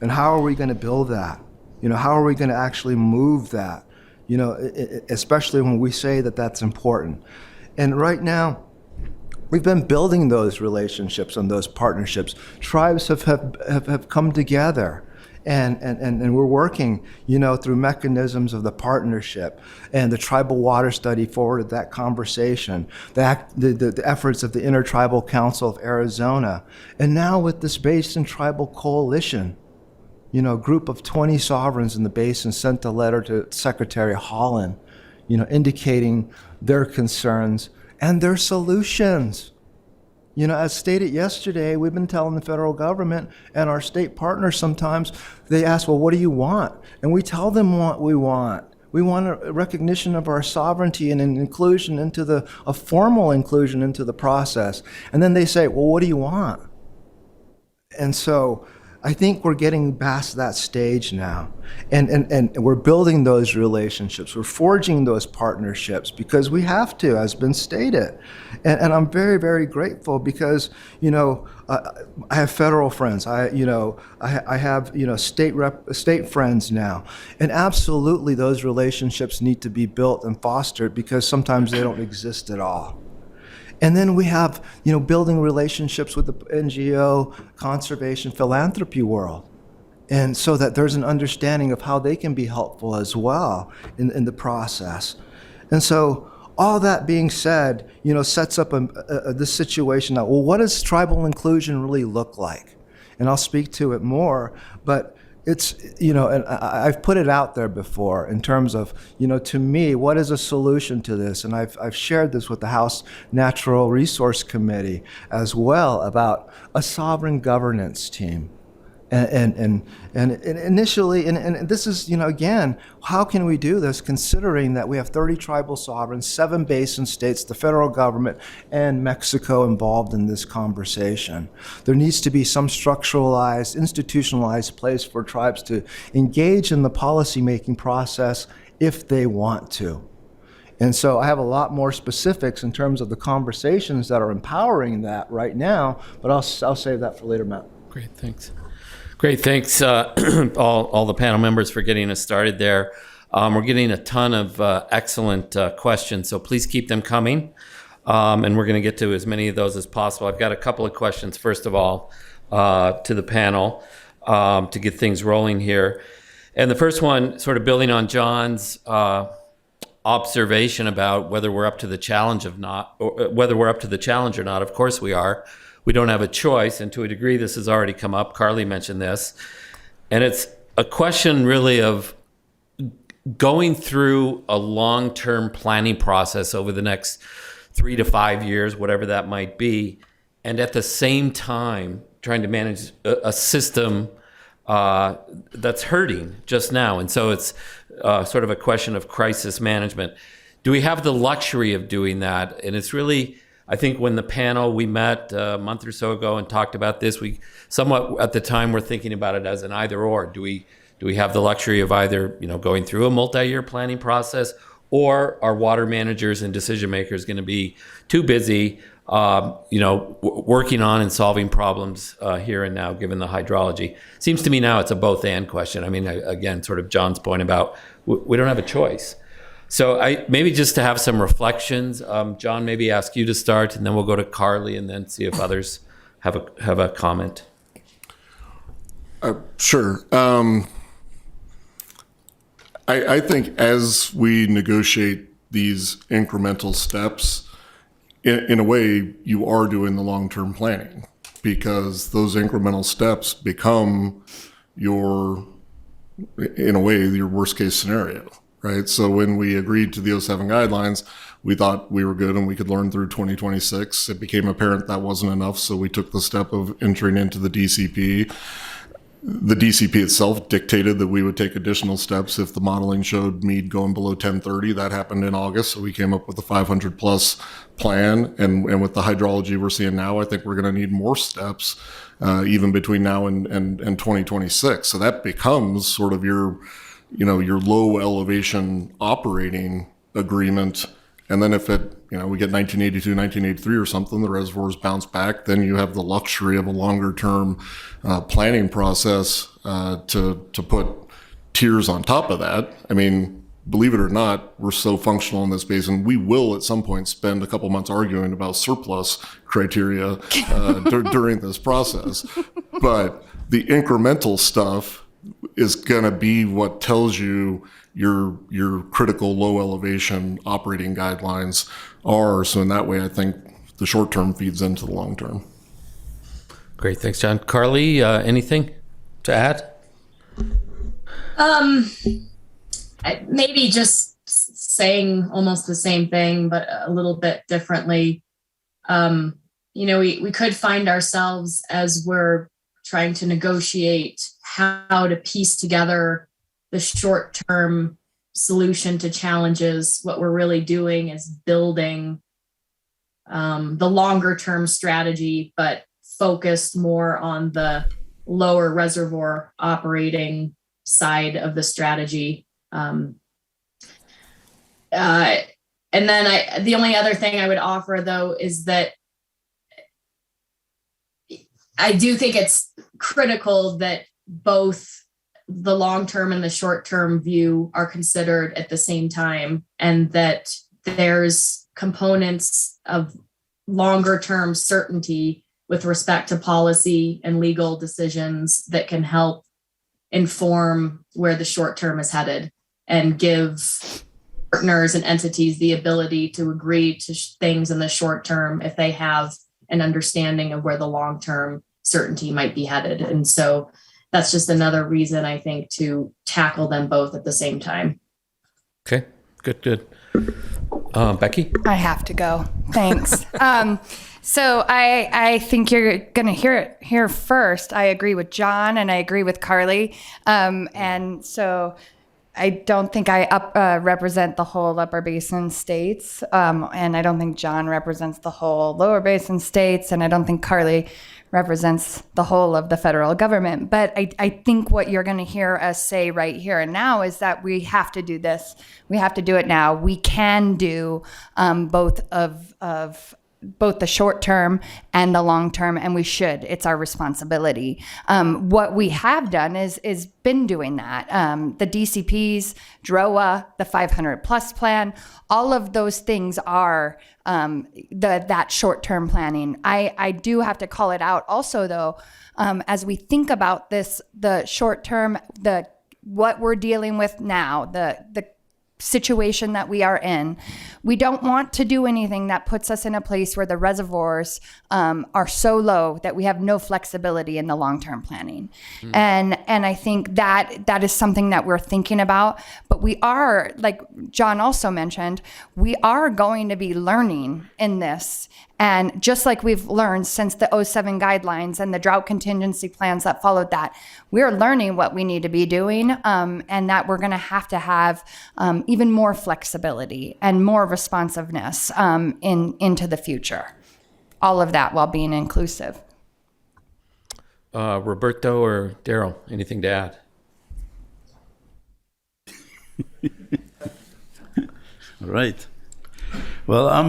[SPEAKER 7] And how are we going to build that? How are we going to actually move that? Especially when we say that that's important. And right now, we've been building those relationships and those partnerships. Tribes have come together, and we're working, through mechanisms of the partnership. And the Tribal Water Study forwarded that conversation, the efforts of the Intertribal Council of Arizona. And now with this Basin Tribal Coalition, a group of 20 sovereigns in the basin sent a letter to Secretary Holland, indicating their concerns and their solutions. As stated yesterday, we've been telling the federal government and our state partners sometimes, they ask, well, what do you want? And we tell them what we want. We want a recognition of our sovereignty and an inclusion a formal inclusion into the process. And then they say, well, what do you want? And so I think we're getting past that stage now, and we're building those relationships. We're forging those partnerships because we have to, as been stated. And I'm very, very grateful because, I have federal friends. I have, state friends now. And absolutely those relationships need to be built and fostered because sometimes they don't exist at all. And then we have, building relationships with the NGO, conservation, philanthropy world. And so that there's an understanding of how they can be helpful as well in the process. And so all that being said, sets up this situation now. Well, what does tribal inclusion really look like? And I'll speak to it more, but it's, and I've put it out there before in terms of, to me, what is a solution to this? And I've shared this with the House Natural Resource Committee as well about a sovereign governance team. And initially, and this is, again, how can we do this considering that we have 30 tribal sovereigns, 7 basin states, the federal government, and Mexico involved in this conversation? There needs to be some structuralized, institutionalized place for tribes to engage in the policymaking process if they want to. And so I have a lot more specifics in terms of the conversations that are empowering that right now, but I'll save that for later, Matt.
[SPEAKER 2] Great, thanks. Great, thanks all the panel members for getting us started there. We're getting a ton of excellent questions, so please keep them coming. And we're going to get to as many of those as possible. I've got a couple of questions, first of all, to the panel to get things rolling here. And the first one, sort of building on John's observation about whether we're up to the challenge or not. Of course we are. We don't have a choice, and to a degree this has already come up. Carly mentioned this. And it's a question really of going through a long-term planning process over the next 3 to 5 years, whatever that might be, and at the same time trying to manage a system that's hurting just now. And so it's sort of a question of crisis management. Do we have the luxury of doing that? And it's really, I think when the panel, we met a month or so ago and talked about this, we somewhat at the time were thinking about it as an either or. Do we have the luxury of either, going through a multi-year planning process, or are water managers and decision makers going to be too busy, working on and solving problems here and now, given the hydrology? Seems to me now it's a both and question. I mean, again, sort of John's point about we don't have a choice. So maybe just to have some reflections, John, maybe ask you to start, and then we'll go to Carly, and then see if others have a comment.
[SPEAKER 5] Sure. I think as we negotiate these incremental steps, in a way, you are doing the long-term planning, because those incremental steps become in a way, your worst case scenario, right? So when we agreed to the '07 guidelines, we thought we were good and we could learn through 2026. It became apparent that wasn't enough, so we took the step of entering into the DCP. The DCP itself dictated that we would take additional steps if the modeling showed mead going below 1030. That happened in August, so we came up with a 500 plus plan. And with the hydrology we're seeing now, I think we're going to need more steps even between now and 2026. So that becomes sort of your low elevation operating agreement. And then if we get 1982, 1983 or something, the reservoirs bounce back, then you have the luxury of a longer term planning process to put tiers on top of that. I mean, believe it or not, we're so functional in this basin. We will at some point spend a couple months arguing about surplus criteria during this process. But the incremental stuff is going to be what tells you your critical low elevation operating guidelines are. So in that way, I think the short term feeds into the long term.
[SPEAKER 2] Great, thanks, John. Carly, anything to add?
[SPEAKER 3] Maybe just saying almost the same thing, but a little bit differently. We could find ourselves as we're trying to negotiate how to piece together the short-term solution to challenges. What we're really doing is building the longer-term strategy, but focused more on the lower reservoir operating side of the strategy. And then the only other thing I would offer, though, is that I do think it's critical that both the long-term and the short-term view are considered at the same time, and that there's components of longer-term certainty with respect to policy and legal decisions that can help inform where the short-term is headed and give partners and entities the ability to agree to things in the short term if they have an understanding of where the long-term certainty might be headed. And so that's just another reason, I think, to tackle them both at the same time.
[SPEAKER 2] Okay, good. Becky?
[SPEAKER 4] I have to go. Thanks. So I think you're going to hear it here first. I agree with John and I agree with Carly. And so I don't think I represent the whole Upper Basin states. And I don't think John represents the whole Lower Basin states. And I don't think Carly represents the whole of the federal government. But I think what you're going to hear us say right here and now is that we have to do this. We have to do it now. We can do both the short term and the long term, and we should. It's our responsibility. What we have done is been doing that. The DCPs, DROA, the 500 plus plan, all of those things are that short term planning. I do have to call it out also, though, as we think about this, the short term, what we're dealing with now, the situation that we are in, we don't want to do anything that puts us in a place where the reservoirs are so low that we have no flexibility in the long-term planning. And I think that is something that we're thinking about. But we are, like John also mentioned, we are going to be learning in this. And just like we've learned since the '07 guidelines and the drought contingency plans that followed that, we're learning what we need to be doing, and that we're going to have even more flexibility and more responsiveness into the future. All of that while being inclusive.
[SPEAKER 2] Roberto or Daryl, anything to add?
[SPEAKER 6] All right. Well, I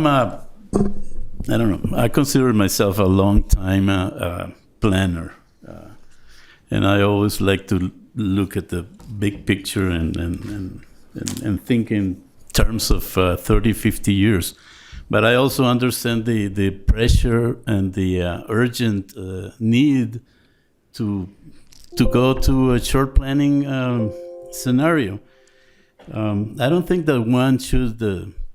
[SPEAKER 6] don't know. I consider myself a long-time planner, and I always like to look at the big picture and think in terms of 30, 50 years. But I also understand the pressure and the urgent need to go to a short planning scenario. I don't think that one should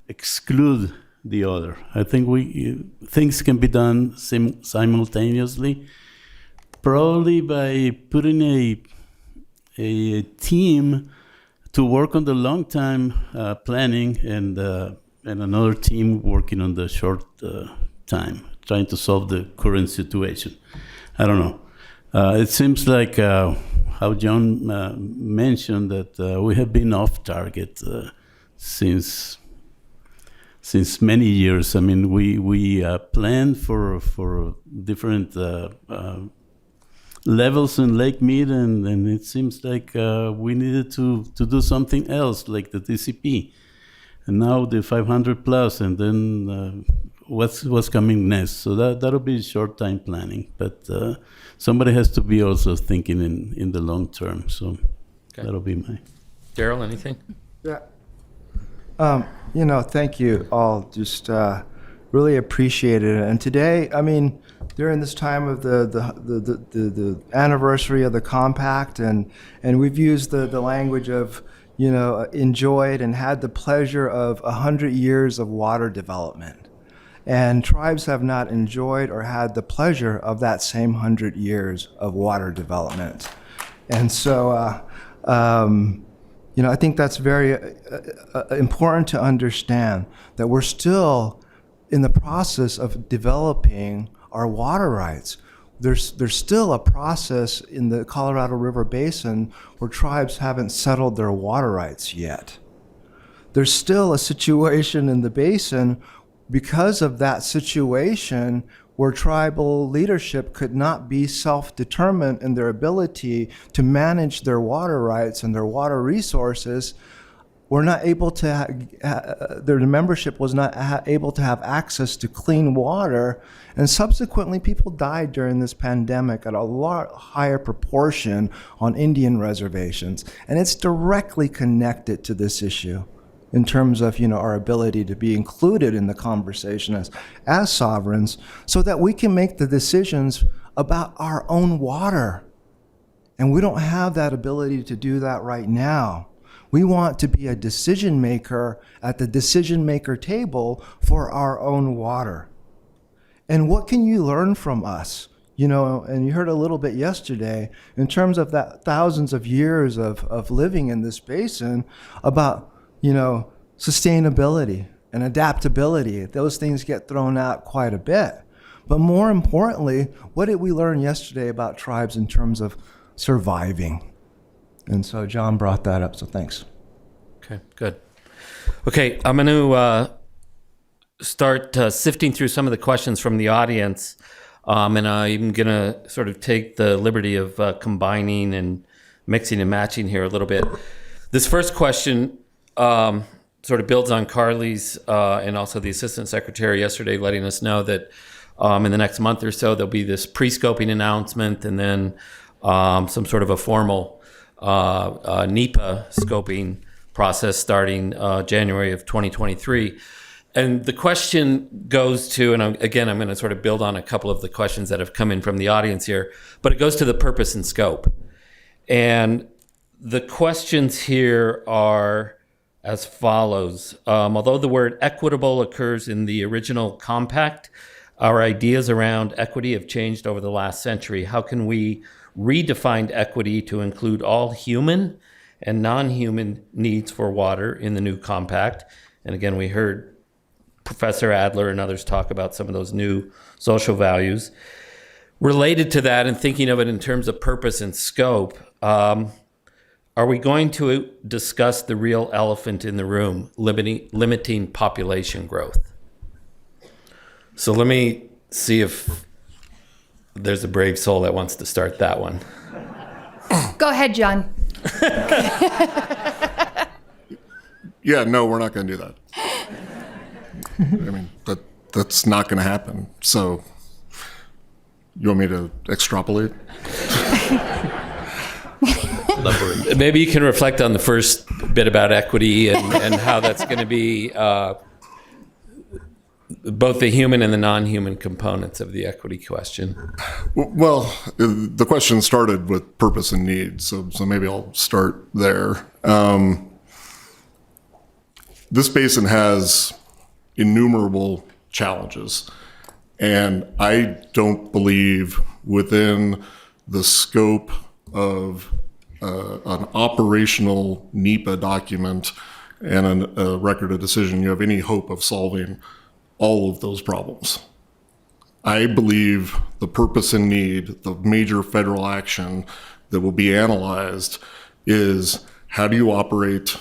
[SPEAKER 6] exclude the other. I think things can be done simultaneously, probably by putting a team to work on the long-time planning and another team working on the short time, trying to solve the current situation. I don't know. It seems like how John mentioned that we have been off target since many years. I mean, we planned for different levels in Lake Mead, and it seems like we needed to do something else, like the TCP, and now the 500 plus, and then what's coming next. So that'll be short time planning, but somebody has to be also thinking in the long term. So that'll be my.
[SPEAKER 2] Daryl, anything?
[SPEAKER 7] Yeah. Thank you all. Just really appreciate it. And today, I mean, during this time of the anniversary of the compact, and we've used the language of, enjoyed and had the pleasure of 100 years of water development. And tribes have not enjoyed or had the pleasure of that same 100 years of water development. And so, I think that's very important to understand that we're still in the process of developing our water rights. There's still a process in the Colorado River Basin where tribes haven't settled their water rights yet. There's still a situation in the basin because of that situation where tribal leadership could not be self-determined in their ability to manage their water rights and their water resources, were not able to, their membership was not able to have access to clean water, and subsequently people died during this pandemic at a lot higher proportion on Indian reservations, and it's directly connected to this issue in terms of our ability to be included in the conversation as sovereigns, so that we can make the decisions about our own water. And we don't have that ability to do that right now. We want to be a decision maker at the decision maker table for our own water. And what can you learn from us? And you heard a little bit yesterday in terms of that thousands of years of living in this basin about sustainability and adaptability. Those things get thrown out quite a bit. But more importantly, what did we learn yesterday about tribes in terms of surviving? And so John brought that up, so thanks.
[SPEAKER 2] Okay, good. Okay, I'm going to start sifting through some of the questions from the audience, and I'm going to sort of take the liberty of combining and mixing and matching here a little bit. This first question sort of builds on Carly's and also the Assistant Secretary yesterday letting us know that in the next month or so there'll be this pre-scoping announcement and then some sort of a formal NEPA scoping process starting January of 2023. And the question goes to, and I'm going to sort of build on a couple of the questions that have come in from the audience here, but it goes to the purpose and scope. And the questions here are as follows. Although the word equitable occurs in the original compact, our ideas around equity have changed over the last century. How can we redefine equity to include all human and non-human needs for water in the new compact? And again, we heard Professor Adler and others talk about some of those new social values. Related to that, and thinking of it in terms of purpose and scope, are we going to discuss the real elephant in the room, limiting population growth? So let me see if there's a brave soul that wants to start that one.
[SPEAKER 4] Go ahead, John.
[SPEAKER 5] Yeah, no, we're not going to do that. I mean, that's not going to happen. So you want me to extrapolate?
[SPEAKER 2] Maybe you can reflect on the first bit about equity and how that's going to be both the human and the non-human components of the equity question.
[SPEAKER 5] Well, the question started with purpose and need, so maybe I'll start there. This basin has innumerable challenges, and I don't believe within the scope of an operational NEPA document and a record of decision, you have any hope of solving all of those problems. I believe the purpose and need, the major federal action that will be analyzed is how do you operate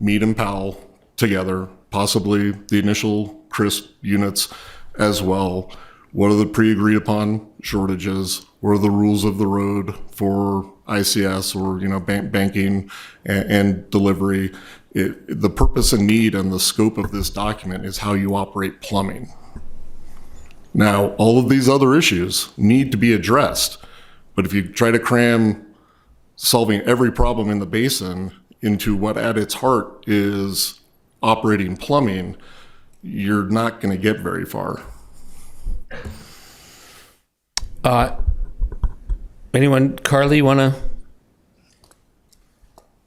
[SPEAKER 5] Meade and Powell together, possibly the initial CRISP units as well. What are the pre-agreed upon shortages? What are the rules of the road for ICS or banking and delivery? The purpose and need and the scope of this document is how you operate plumbing. Now, all of these other issues need to be addressed, but if you try to cram solving every problem in the basin into what at its heart is operating plumbing, you're not going to get very far.
[SPEAKER 2] Anyone? Carly, you want to?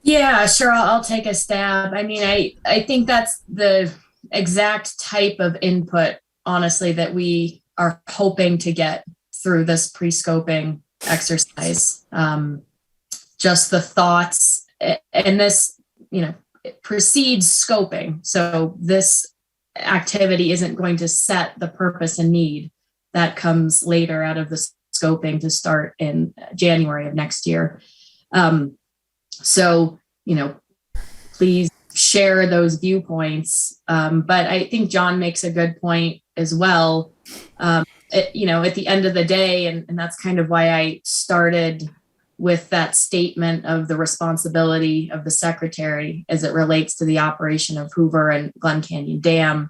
[SPEAKER 3] Yeah, sure. I'll take a stab. I mean, I think that's the exact type of input, honestly, that we are hoping to get through this pre-scoping exercise. Just the thoughts, and this, it precedes scoping. So this activity isn't going to set the purpose and need. That comes later out of the scoping to start in January of next year. So, please share those viewpoints. But I think John makes a good point as well. At the end of the day, and that's kind of why I started with that statement of the responsibility of the secretary as it relates to the operation of Hoover and Glen Canyon Dam.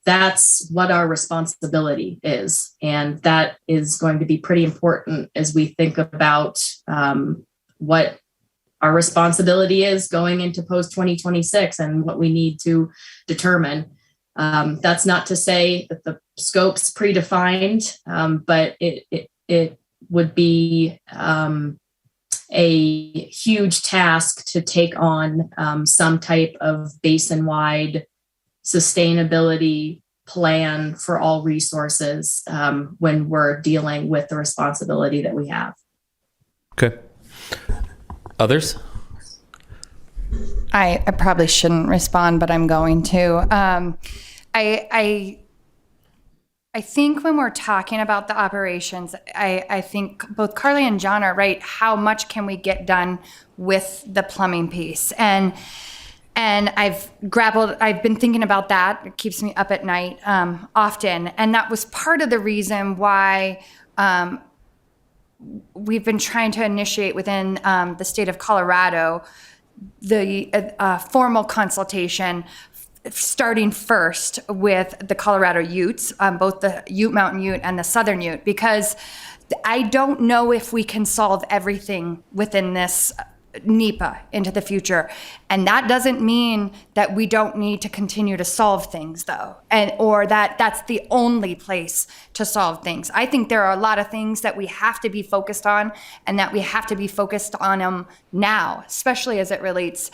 [SPEAKER 3] That's what our responsibility is. And that is going to be pretty important as we think about what our responsibility is going into post-2026 and what we need to determine. That's not to say that the scope's predefined, but it would be a huge task to take on some type of basin-wide sustainability plan for all resources when we're dealing with the responsibility that we have.
[SPEAKER 2] Okay. Others?
[SPEAKER 4] I probably shouldn't respond, but I'm going to. I think when we're talking about the operations, I think both Carly and John are right. How much can we get done with the plumbing piece? And I've been thinking about that. It keeps me up at night often. And that was part of the reason why we've been trying to initiate within the state of Colorado the formal consultation, starting first with the Colorado Utes, both the Ute Mountain Ute and the Southern Ute, because I don't know if we can solve everything within this NEPA into the future. And that doesn't mean that we don't need to continue to solve things, though, or that that's the only place to solve things. I think there are a lot of things that we have to be focused on, and that we have to be focused on them now, especially as it relates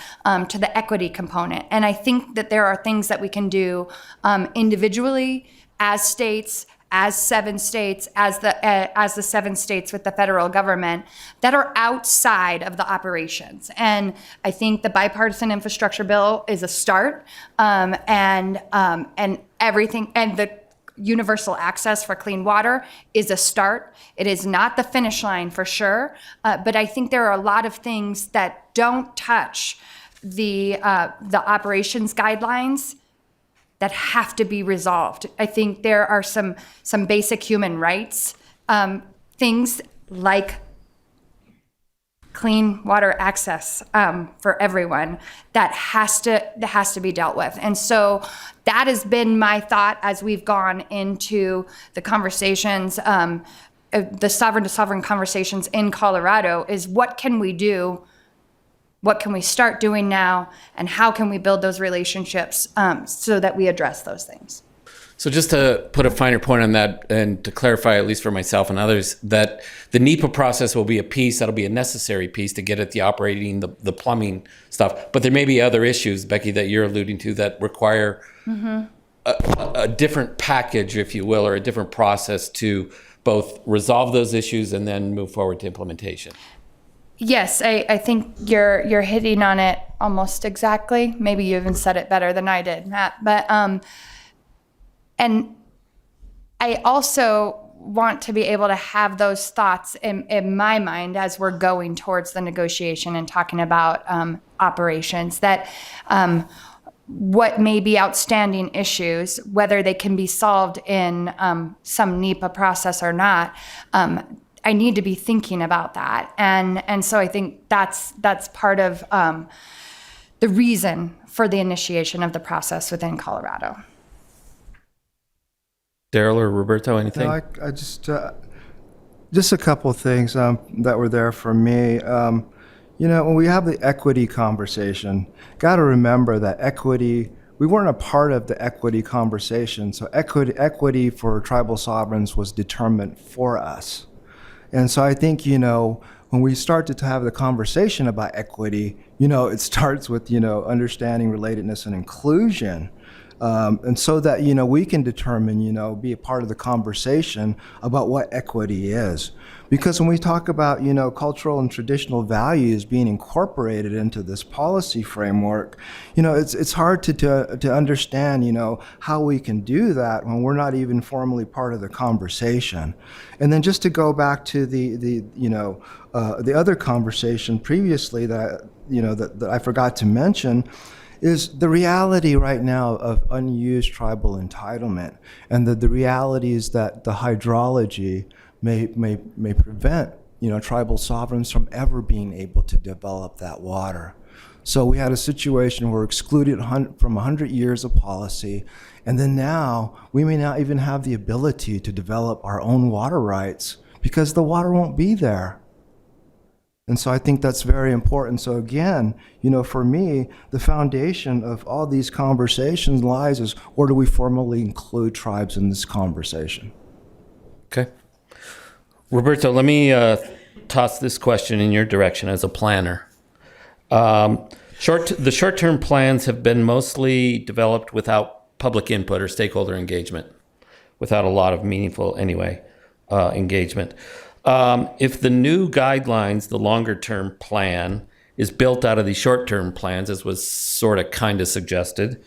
[SPEAKER 4] to the equity component. And I think that there are things that we can do individually, as states, as 7 states, as the 7 states with the federal government, that are outside of the operations. And I think the bipartisan infrastructure bill is a start, and everything, and the universal access for clean water is a start. It is not the finish line for sure, but I think there are a lot of things that don't touch the operations guidelines that have to be resolved. I think there are some basic human rights, things like clean water access for everyone that has to be dealt with. And so that has been my thought as we've gone into the conversations, the sovereign to sovereign conversations in Colorado, is what can we do? What can we start doing now, and how can we build those relationships so that we address those things?
[SPEAKER 2] So just to put a finer point on that, and to clarify, at least for myself and others, that the NEPA process will be a piece, that'll be a necessary piece to get at the operating, the plumbing stuff. But there may be other issues, Becky, that you're alluding to that require a different package, if you will, or a different process to both resolve those issues and then move forward to implementation.
[SPEAKER 4] Yes, I think you're hitting on it almost exactly. Maybe you even said it better than I did, Matt. But and I also want to be able to have those thoughts in my mind as we're going towards the negotiation and talking about operations, that what may be outstanding issues, whether they can be solved in some NEPA process or not, I need to be thinking about that. And so I think that's part of the reason for the initiation of the process within Colorado.
[SPEAKER 2] Daryl or Roberto, anything?
[SPEAKER 7] No, I just a couple of things that were there for me. When we have the equity conversation, got to remember that equity, we weren't a part of the equity conversation. So equity for tribal sovereigns was determined for us. And so I think, when we start to have the conversation about equity, it starts with, understanding relatedness and inclusion. And so that, we can determine, be a part of the conversation about what equity is. Because when we talk about, cultural and traditional values being incorporated into this policy framework, it's hard to understand, how we can do that when we're not even formally part of the conversation. And then just to go back to the other conversation previously that I forgot to mention, is the reality right now of unused tribal entitlement, and the reality is that the hydrology may prevent tribal sovereigns from ever being able to develop that water. So we had a situation where we're excluded from 100 years of policy, and then now we may not even have the ability to develop our own water rights because the water won't be there. And so I think that's very important. So again, for me, the foundation of all these conversations lies is, where do we formally include tribes in this conversation?
[SPEAKER 2] Okay. Roberto, let me toss this question in your direction as a planner. The short-term plans have been mostly developed without public input or stakeholder engagement, without a lot of meaningful, engagement. If the new guidelines, the longer-term plan, is built out of these short-term plans, as was sort of kind of suggested,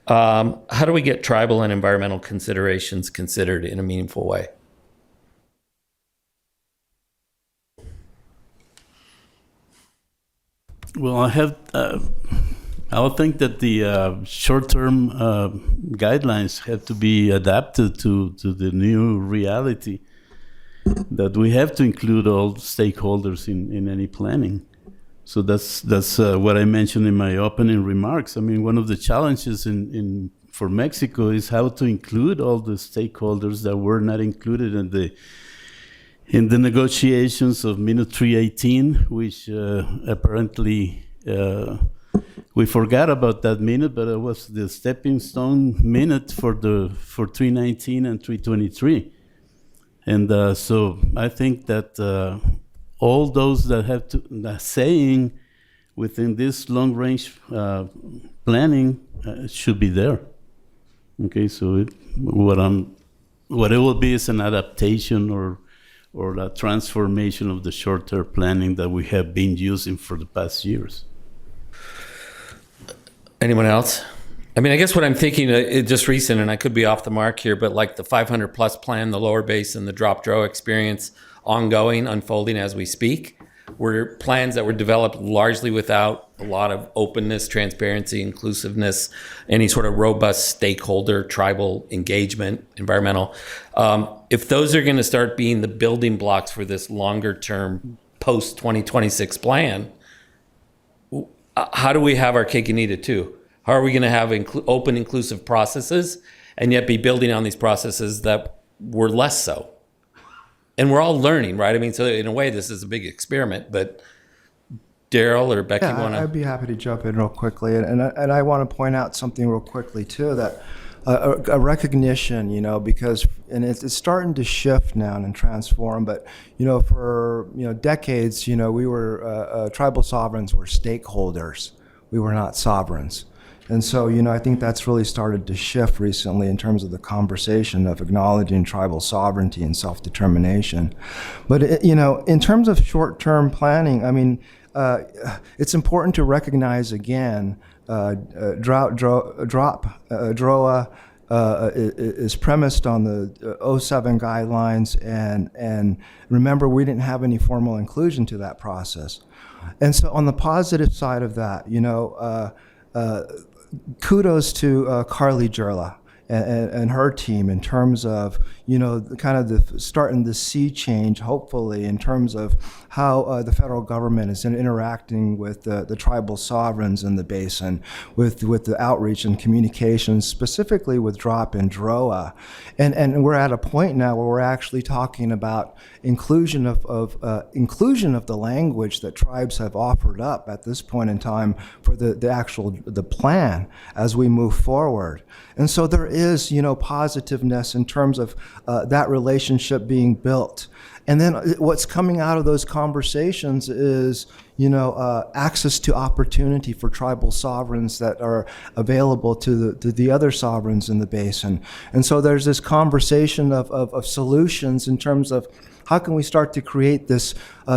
[SPEAKER 2] how do we get tribal and environmental considerations considered in a meaningful way?
[SPEAKER 6] Well, I would think that the short-term guidelines have to be adapted to the new reality, that we have to include all stakeholders in any planning. So that's what I mentioned in my opening remarks. I mean, one of the challenges for Mexico is how to include all the stakeholders that were not included in the negotiations of Minute 318, which apparently we forgot about that minute, but it was the stepping stone minute for 319 and 323. And so I think that all those that have that saying within this long-range planning should be there. Okay, so what it will be is an adaptation or a transformation of the short-term planning that we have been using for the past years.
[SPEAKER 2] Anyone else? I mean, I guess what I'm thinking, just recent, and I could be off the mark here, but like the 500 plus plan, the lower basin, the drop draw experience, ongoing, unfolding as we speak, were plans that were developed largely without a lot of openness, transparency, inclusiveness, any sort of robust stakeholder, tribal engagement, environmental. If those are going to start being the building blocks for this longer term post 2026 plan, how do we have our cake and eat it too? How are we going to have open, inclusive processes and yet be building on these processes that were less so? And we're all learning, right? I mean, so in a way, this is a big experiment, but Daryl or Becky want to?
[SPEAKER 7] I'd be happy to jump in real quickly. And I want to point out something real quickly too, that a recognition, because, and it's starting to shift now and transform, but, for, decades, we were, tribal sovereigns were stakeholders. We were not sovereigns. And so, I think that's really started to shift recently in terms of the conversation of acknowledging tribal sovereignty and self-determination. But, in terms of short-term planning, I mean, it's important to recognize again, DROA is premised on the 07 guidelines, and remember, we didn't have any formal inclusion to that process. And so on the positive side of that, kudos to Carly Jerla and her team in terms of, kind of the starting the sea change, hopefully, in terms of how the federal government is interacting with the tribal sovereigns in the basin, with the outreach and communications, specifically with DROP and DROA. And we're at a point now where we're actually talking about inclusion of the language that tribes have offered up at this point in time for the plan as we move forward. And so there is, positiveness in terms of that relationship being built. And then what's coming out of those conversations is, access to opportunity for tribal sovereigns that are available to the other sovereigns in the basin. And so there's this conversation of solutions in terms of how can we start to create this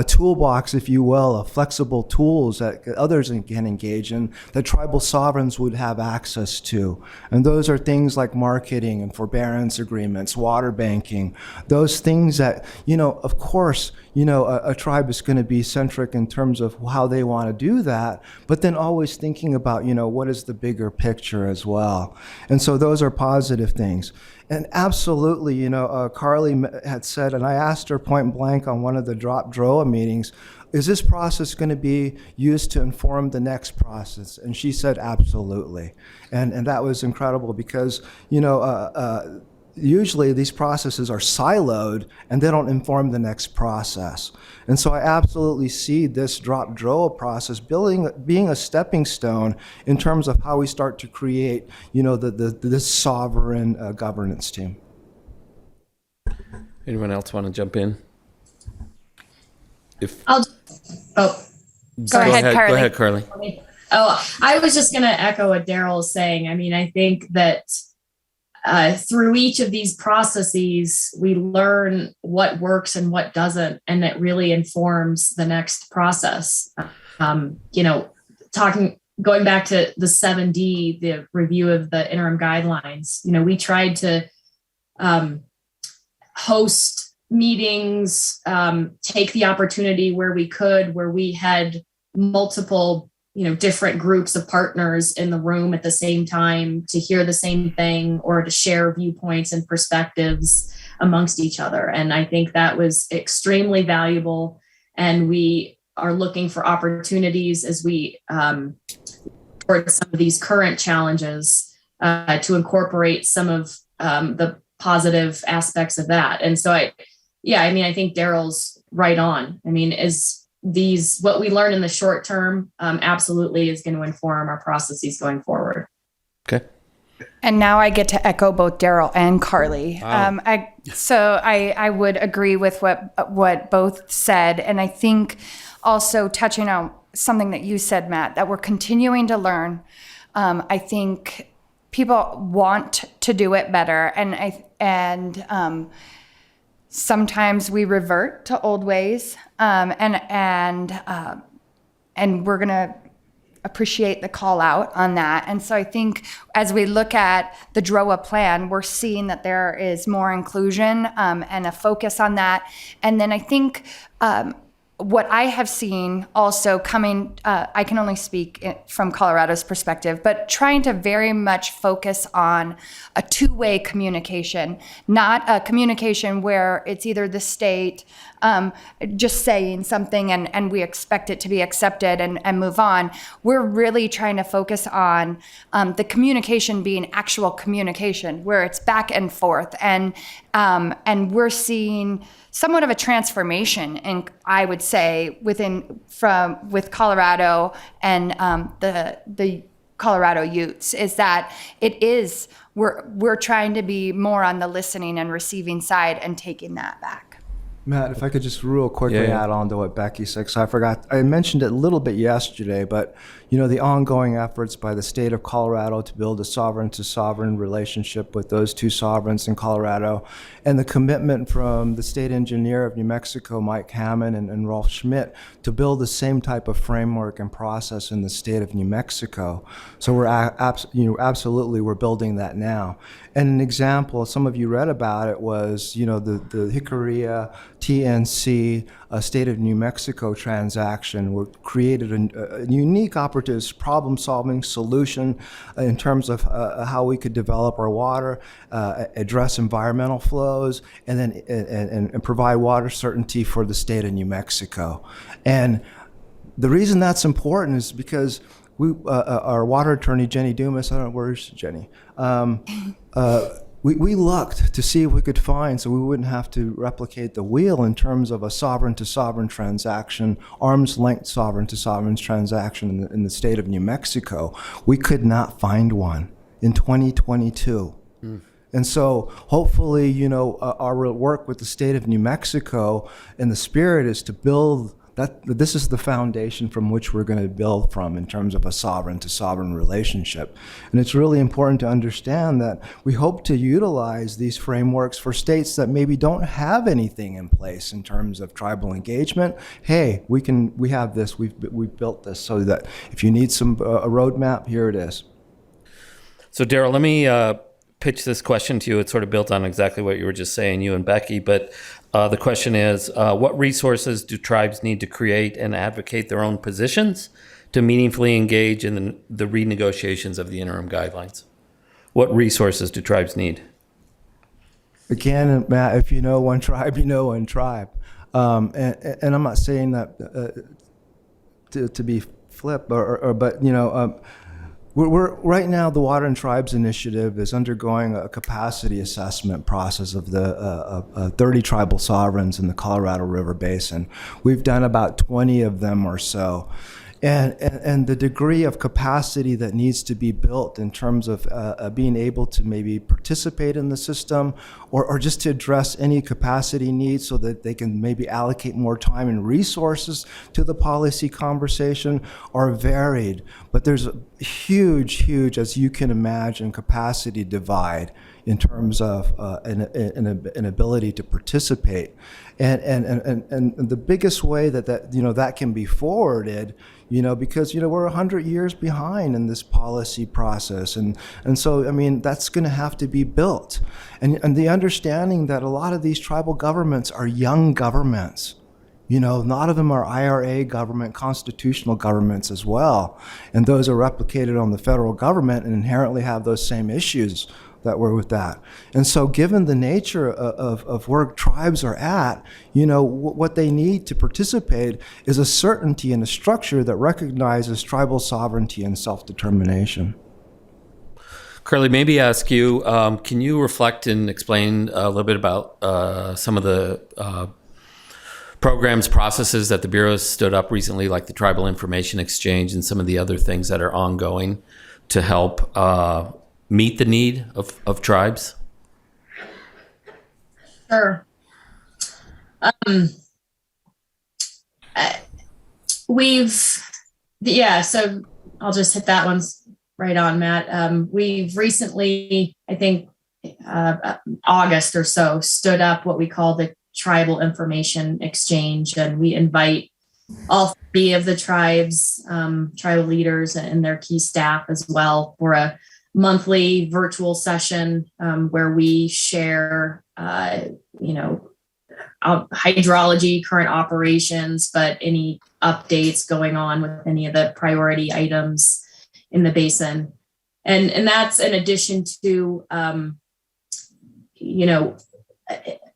[SPEAKER 7] toolbox, if you will, of flexible tools that others can engage in, that tribal sovereigns would have access to. And those are things like marketing and forbearance agreements, water banking, those things that, of course, a tribe is going to be centric in terms of how they want to do that, but then always thinking about, what is the bigger picture as well. And so those are positive things. And absolutely, Carly had said, and I asked her point blank on one of the DROA meetings, is this process going to be used to inform the next process? And she said, absolutely. And that was incredible because, usually these processes are siloed and they don't inform the next process. And so I absolutely see this DROA process being a stepping stone in terms of how we start to create, this sovereign governance team.
[SPEAKER 2] Anyone else want to jump in?
[SPEAKER 3] Go
[SPEAKER 4] ahead, Carly.
[SPEAKER 2] Go ahead, Carly.
[SPEAKER 3] Oh, I was just going to echo what Daryl is saying. I mean, I think that through each of these processes, we learn what works and what doesn't, and that really informs the next process. Going back to the 7D, the review of the interim guidelines, we tried to host meetings, take the opportunity where we had multiple different groups of partners in the room at the same time to hear the same thing or to share viewpoints and perspectives amongst each other. And I think that was extremely valuable. And we are looking for opportunities as we toward some of these current challenges to incorporate some of the positive aspects of that. And so I think Daryl's right on. I mean, what we learn in the short term absolutely is going to inform our processes going forward.
[SPEAKER 2] Okay.
[SPEAKER 4] And now I get to echo both Daryl and Carly.
[SPEAKER 2] Wow.
[SPEAKER 4] I would agree with what both said. And I think also touching on something that you said, Matt, that we're continuing to learn. I think people want to do it better. And sometimes we revert to old ways, and we're going to appreciate the call out on that. And so I think as we look at the DROA plan, we're seeing that there is more inclusion and a focus on that. And then I think what I have seen also coming, I can only speak from Colorado's perspective, but trying to very much focus on a two-way communication, not a communication where it's either the state just saying something and we expect it to be accepted and move on. We're really trying to focus on the communication being actual communication, where it's back and forth. And we're seeing somewhat of a transformation, and I would say with Colorado and the Colorado Utes, is that we're trying to be more on the listening and receiving side and taking that back.
[SPEAKER 7] Matt, if I could just real quickly
[SPEAKER 2] Yeah.
[SPEAKER 7] add on to what Becky said, so I mentioned it a little bit yesterday, but the ongoing efforts by the state of Colorado to build a sovereign-to-sovereign relationship with those two sovereigns in Colorado, and the commitment from the state engineer of New Mexico, Mike Hammond, and Rolf Schmidt, to build the same type of framework and process in the state of New Mexico. So we're absolutely we're building that now. And an example, some of you read about it, was the Jicarilla TNC State of New Mexico transaction, were created a unique opportunity, problem-solving solution in terms of how we could develop our water, address environmental flows, and then and provide water certainty for the state of New Mexico. And the reason that's important is because our water attorney, Jenny Dumas, I don't know, where's Jenny? We looked to see if we could find, so we wouldn't have to replicate the wheel in terms of a sovereign-to-sovereign transaction, arm's-length sovereign-to-sovereign transaction in the state of New Mexico. We could not find one in 2022. And so hopefully, our work with the state of New Mexico and the spirit is to build that. This is the foundation from which we're going to build from in terms of a sovereign-to-sovereign relationship. And it's really important to understand that we hope to utilize these frameworks for states that maybe don't have anything in place in terms of tribal engagement. Hey, we have this. We've built this so that if you need a roadmap, here it is.
[SPEAKER 2] So Daryl, let me pitch this question to you. It's sort of built on exactly what you were just saying, you and Becky, but the question is, what resources do tribes need to create and advocate their own positions to meaningfully engage in the renegotiations of the interim guidelines? What resources do tribes need?
[SPEAKER 7] Again, Matt, if you know one tribe, you know one tribe. And I'm not saying that to be flip, but we're right now, the Water and Tribes Initiative is undergoing a capacity assessment process of the 30 tribal sovereigns in the Colorado River Basin. We've done about 20 of them or so. And the degree of capacity that needs to be built in terms of being able to maybe participate in the system or just to address any capacity needs so that they can maybe allocate more time and resources to the policy conversation are varied. But there's a huge, as you can imagine, capacity divide in terms of an ability to participate. And the biggest way that can be forwarded, because we're 100 years behind in this policy process, and so that's going to have to be built, and the understanding that a lot of these tribal governments are young governments. A lot of them are IRA government, constitutional governments as well, and those are replicated on the federal government and inherently have those same issues that were with that. And so given the nature of where tribes are at, what they need to participate is a certainty and a structure that recognizes tribal sovereignty and self-determination.
[SPEAKER 2] Curly, maybe ask you, can you reflect and explain a little bit about some of the programs, processes that the Bureau has stood up recently, like the Tribal Information Exchange and some of the other things that are ongoing to help meet the need of tribes?
[SPEAKER 3] Sure. So I'll just hit that one right on, Matt. We've recently, I think August or so, stood up what we call the Tribal Information Exchange, and we invite all three of the tribes, tribal leaders and their key staff as well, for a monthly virtual session where we share, hydrology, current operations, but any updates going on with any of the priority items in the basin. And that's in addition to,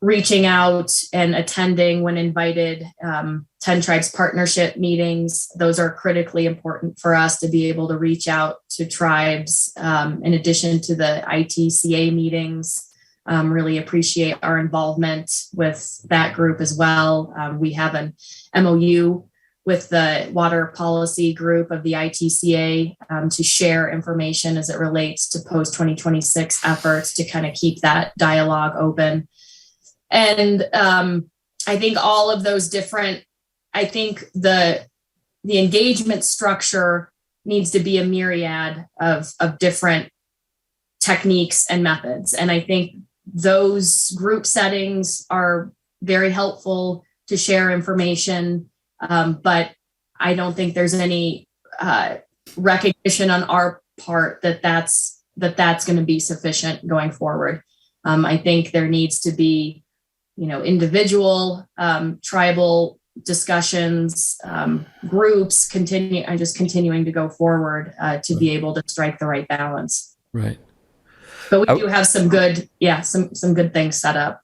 [SPEAKER 3] reaching out and attending when invited 10 Tribes partnership meetings. Those are critically important for us to be able to reach out to tribes in addition to the ITCA meetings. Really appreciate our involvement with that group as well. We have an MOU with the water policy group of the ITCA to share information as it relates to post-2026 efforts to kind of keep that dialogue open. And I think all of those different, I think the engagement structure needs to be a myriad of different techniques and methods. And I think those group settings are very helpful to share information. But I don't think there's any recognition on our part that that's going to be sufficient going forward. I think there needs to be, individual, tribal discussions, groups continuing to go forward to be able to strike the right balance.
[SPEAKER 2] Right.
[SPEAKER 3] But we do have some good things set up.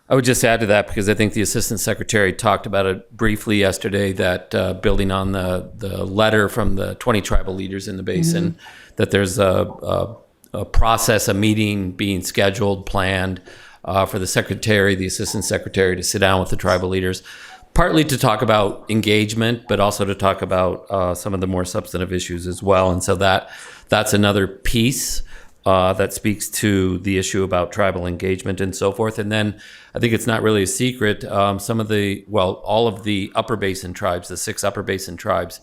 [SPEAKER 2] I would just add to that, because I think the Assistant Secretary talked about it briefly yesterday, that building on the letter from the 20 tribal leaders in the basin, that there's a process, a meeting being scheduled, planned for the Secretary, the Assistant Secretary to sit down with the tribal leaders, partly to talk about engagement, but also to talk about some of the more substantive issues as well. And so that's another piece that speaks to the issue about tribal engagement and so forth. And then I think it's not really a secret. All of the upper basin tribes, the 6 upper basin tribes,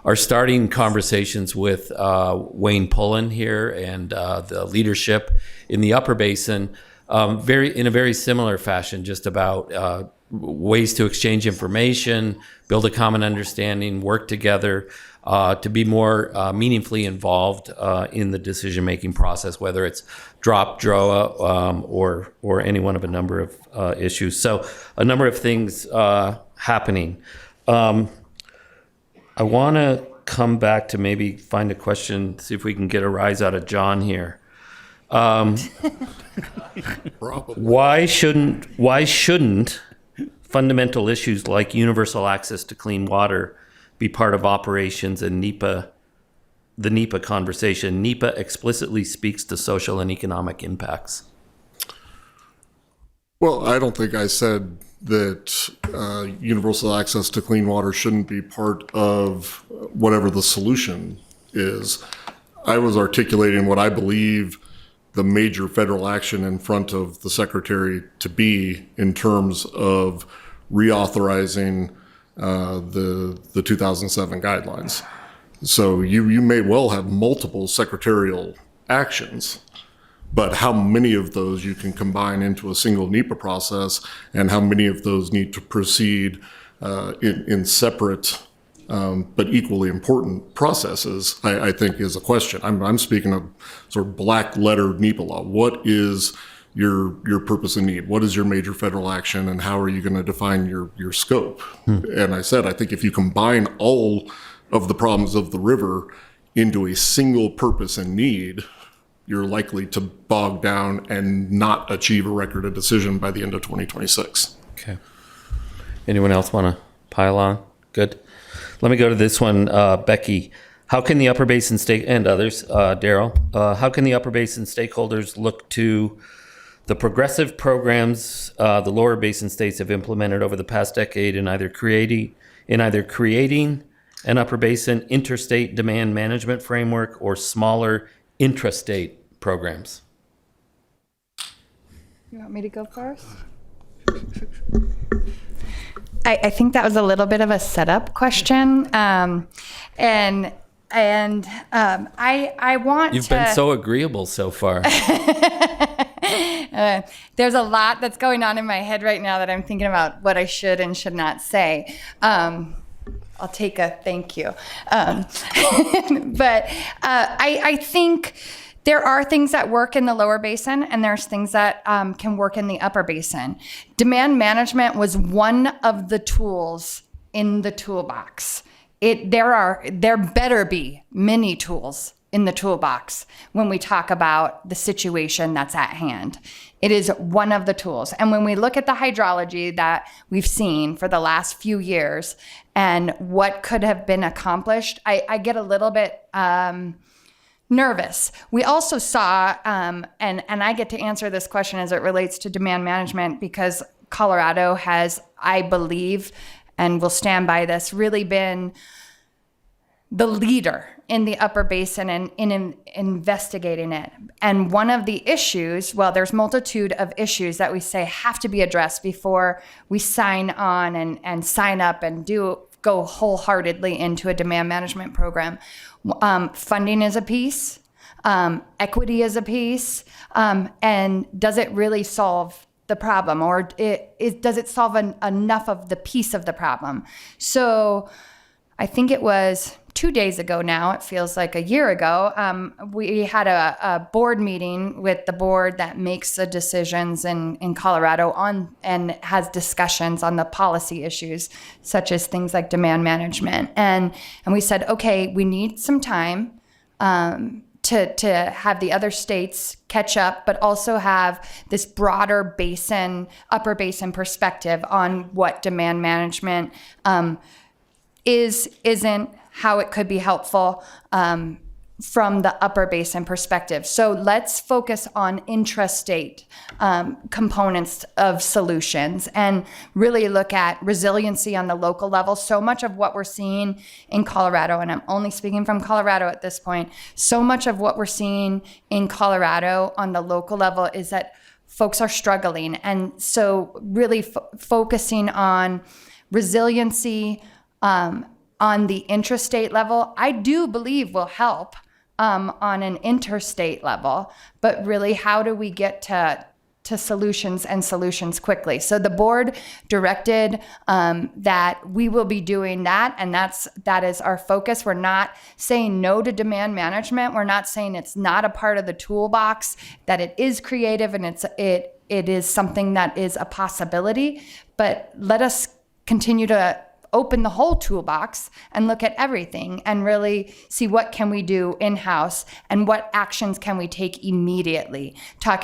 [SPEAKER 2] are starting conversations with Wayne Pullen here and the leadership in the upper basin, in a very similar fashion, just about ways to exchange information, build a common understanding, work together, to be more meaningfully involved in the decision-making process, whether it's drop, DROA, or any one of a number of issues. So a number of things happening. I want to come back to maybe find a question, see if we can get a rise out of John here. Why shouldn't fundamental issues like universal access to clean water be part of operations and the NEPA conversation? NEPA explicitly speaks to social and economic impacts.
[SPEAKER 5] Well, I don't think I said that universal access to clean water shouldn't be part of whatever the solution is. I was articulating what I believe the major federal action in front of the Secretary to be in terms of reauthorizing the 2007 guidelines. So you may well have multiple secretarial actions, but how many of those you can combine into a single NEPA process, and how many of those need to proceed in separate but equally important processes, I think is a question. I'm speaking of sort of black letter NEPA law. What is your purpose and need? What is your major federal action, and how are you going to define your scope? And I said, I think if you combine all of the problems of the river into a single purpose and need, you're likely to bog down and not achieve a record of decision by the end of 2026.
[SPEAKER 2] Okay. Anyone else want to pile on? Good. Let me go to this one, Becky. How can the Upper Basin and others, Daryl, how can the Upper Basin stakeholders look to the progressive programs the Lower Basin states have implemented over the past decade in either creating an Upper Basin interstate demand management framework or smaller intrastate programs?
[SPEAKER 4] You want me to go first? I think that was a little bit of a setup question, and I want
[SPEAKER 2] You've been so agreeable so far.
[SPEAKER 4] There's a lot that's going on in my head right now that I'm thinking about what I should and should not say. I'll take a thank you. But I think there are things that work in the Lower Basin, and there's things that can work in the Upper Basin. Demand management was one of the tools in the toolbox. There better be many tools in the toolbox when we talk about the situation that's at hand. It is one of the tools. And when we look at the hydrology that we've seen for the last few years and what could have been accomplished, I get a little bit nervous. We also saw, and I get to answer this question as it relates to demand management, because Colorado has, I believe, and will stand by this, really been the leader in the upper basin and in investigating it. And one of the issues, well, there's multitude of issues that we say have to be addressed before we sign on and sign up and go wholeheartedly into a demand management program. Funding is a piece, equity is a piece, and does it really solve the problem, or does it solve enough of the piece of the problem? So I think it was 2 days ago now, it feels like a year ago, we had a board meeting with the board that makes the decisions in Colorado and has discussions on the policy issues, such as things like demand management. And we said, okay, we need some time to have the other states catch up, but also have this broader basin, upper basin perspective on what demand management isn't, how it could be helpful from the upper basin perspective. So let's focus on intrastate components of solutions and really look at resiliency on the local level. So much of what we're seeing in Colorado, and I'm only speaking from Colorado at this point, so much of what we're seeing in Colorado on the local level is that folks are struggling. And so really focusing on resiliency, on the intrastate level, I do believe will help on an interstate level, but really how do we get to solutions and solutions quickly? So the board directed that we will be doing that, and that is our focus. We're not saying no to demand management. We're not saying it's not a part of the toolbox, that it is creative and it is something that is a possibility, but let us continue to open the whole toolbox and look at everything and really see what can we do in-house and what actions can we take immediately.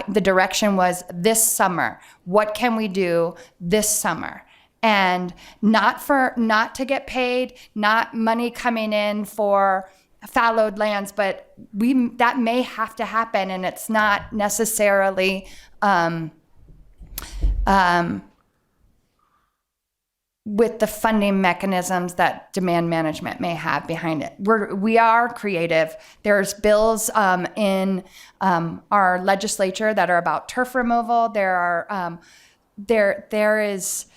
[SPEAKER 4] The direction was this summer. What can we do this summer? And not to get paid, not money coming in for fallowed lands, but that may have to happen, and it's not necessarily with the funding mechanisms that demand management may have behind it. We are creative. There's bills in our legislature that are about turf removal. There is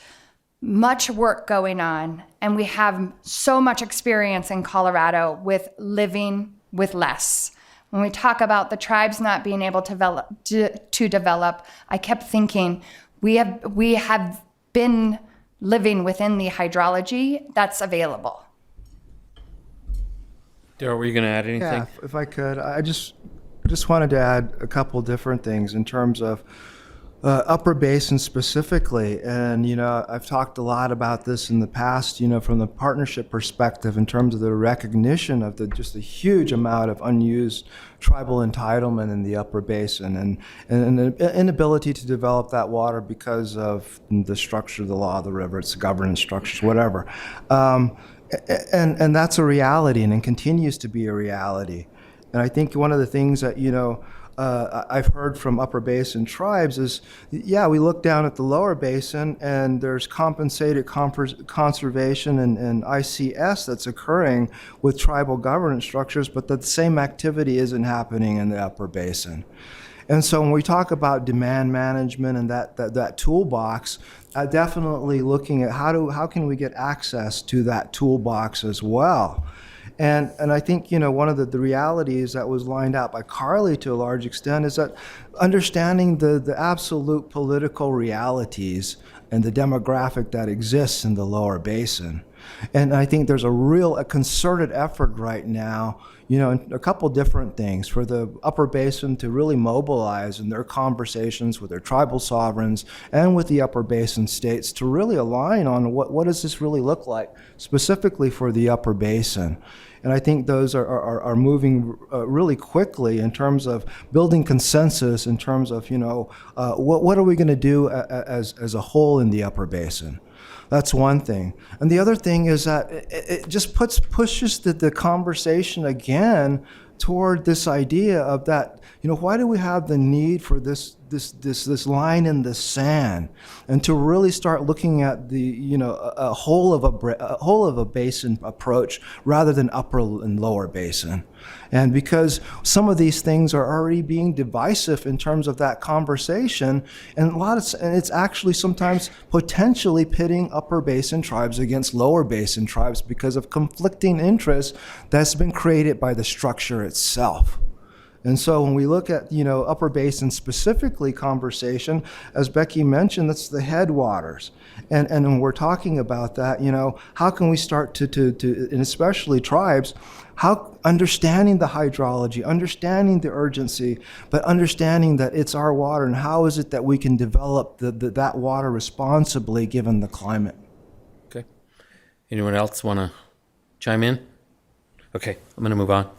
[SPEAKER 4] much work going on, and we have so much experience in Colorado with living with less. When we talk about the tribes not being able to develop, I kept thinking we have been living within the hydrology that's available.
[SPEAKER 2] Daryl, were you going to add anything?
[SPEAKER 7] Yeah, if I could, I just wanted to add a couple different things in terms of upper basin specifically. And, I've talked a lot about this in the past, from the partnership perspective in terms of the recognition of just a huge amount of unused tribal entitlement in the upper basin and the inability to develop that water because of the structure of the law of the river, its governance structures, whatever. And that's a reality, and it continues to be a reality. And I think one of the things that, I've heard from upper basin tribes is, we look down at the lower basin and there's compensated conservation and ICS that's occurring with tribal governance structures, but that the same activity isn't happening in the upper basin. And so when we talk about demand management and that toolbox, definitely looking at how can we get access to that toolbox as well. And I think, one of the realities that was lined out by Carly to a large extent is that understanding the absolute political realities and the demographic that exists in the lower basin. And I think there's a concerted effort right now, in a couple different things for the upper basin to really mobilize in their conversations with their tribal sovereigns and with the upper basin states to really align on what does this really look like specifically for the upper basin. And I think those are moving really quickly in terms of building consensus in terms of, what are we going to do as a whole in the upper basin. That's one thing. And the other thing is that it just pushes the conversation again toward this idea of that, why do we have the need for this this line in the sand, and to really start looking at the a whole of a basin approach rather than upper and lower basin. And because some of these things are already being divisive in terms of that conversation, and it's actually sometimes potentially pitting upper basin tribes against lower basin tribes because of conflicting interests that's been created by the structure itself. And so when we look at, upper basin specifically conversation, as Becky mentioned, that's the headwaters. And when we're talking about that, how can we start to and especially tribes, how understanding the hydrology, understanding the urgency, but understanding that it's our water, and how is it that we can develop that water responsibly given the climate?
[SPEAKER 2] Okay. Anyone else want to chime in? Okay, I'm going to move on.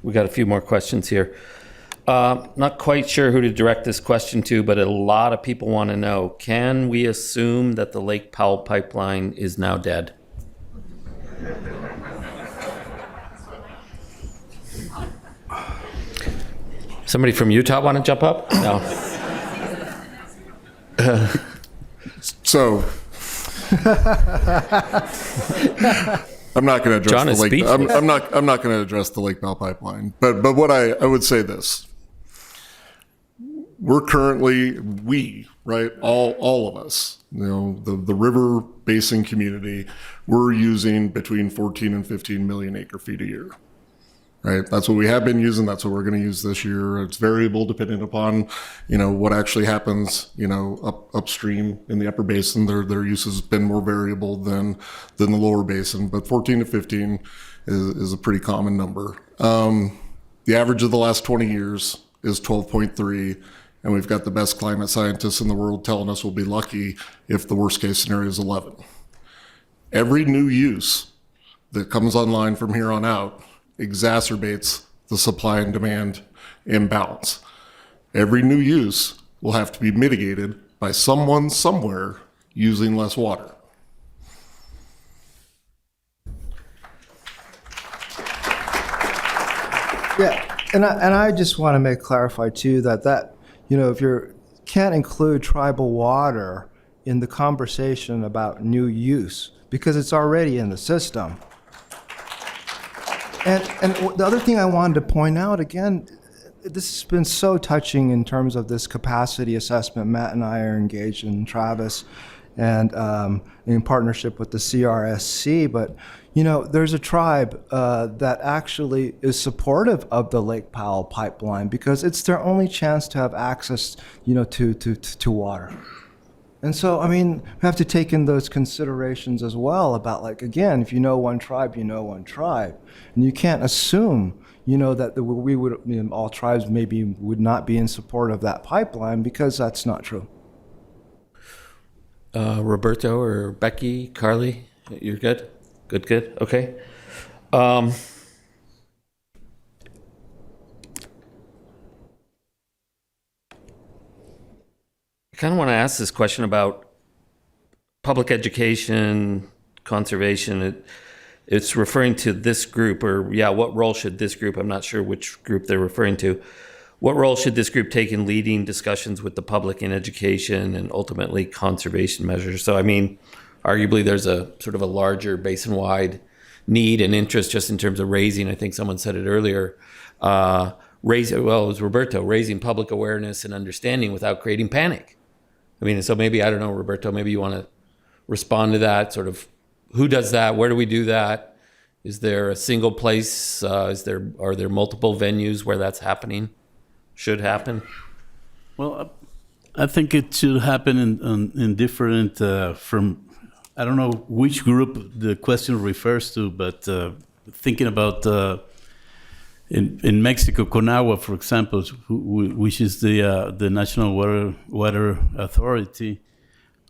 [SPEAKER 2] We got a few more questions here. Not quite sure who to direct this question to, but a lot of people want to know, can we assume that the Lake Powell pipeline is now dead? Somebody from Utah want to jump up? No.
[SPEAKER 5] So I'm not going to address
[SPEAKER 2] John
[SPEAKER 5] the
[SPEAKER 2] is
[SPEAKER 5] lake.
[SPEAKER 2] speechless.
[SPEAKER 5] I'm not going to address the Lake Powell pipeline. But what I would say this: we're currently all of us, the river basin community, we're using between 14 and 15 million acre feet a year. Right, that's what we have been using. That's what we're going to use this year. It's variable depending upon, what actually happens, upstream in the upper basin. Their use has been more variable than the lower basin. But 14 to 15 is a pretty common number. The average of the last 20 years is 12.3, and we've got the best climate scientists in the world telling us we'll be lucky if the worst case scenario is 11. Every new use that comes online from here on out exacerbates the supply and demand imbalance. Every new use will have to be mitigated by someone somewhere using less water.
[SPEAKER 7] Yeah, and I just want to clarify too that if you can't include tribal water in the conversation about new use because it's already in the system. And the other thing I wanted to point out, again, this has been so touching in terms of this capacity assessment. Matt and I are engaged in, Travis, and in partnership with the CRSC. But, there's a tribe that actually is supportive of the Lake Powell pipeline because it's their only chance to have access, to water. And so, we have to take in those considerations as well about, again, if one tribe, one tribe. And you can't assume, that we would, all tribes maybe would not be in support of that pipeline because that's not true.
[SPEAKER 2] Roberto or Becky, Carly, you're good? Good. Okay. I kind of want to ask this question about public education, conservation. It's referring to this group, what role should this group, I'm not sure which group they're referring to, what role should this group take in leading discussions with the public in education and ultimately conservation measures? So, arguably there's a sort of a larger basin-wide need and interest just in terms of raising, I think someone said it earlier, it was Roberto, raising public awareness and understanding without creating panic. So maybe, I don't know, Roberto, maybe you want to respond to that, sort of who does that? Where do we do that? Is there a single place? Are there multiple venues where that's happening? Should happen?
[SPEAKER 6] Well, I think it should happen in different, I don't know which group the question refers to, but thinking about in Mexico, Conagua, for example, which is the National Water Authority,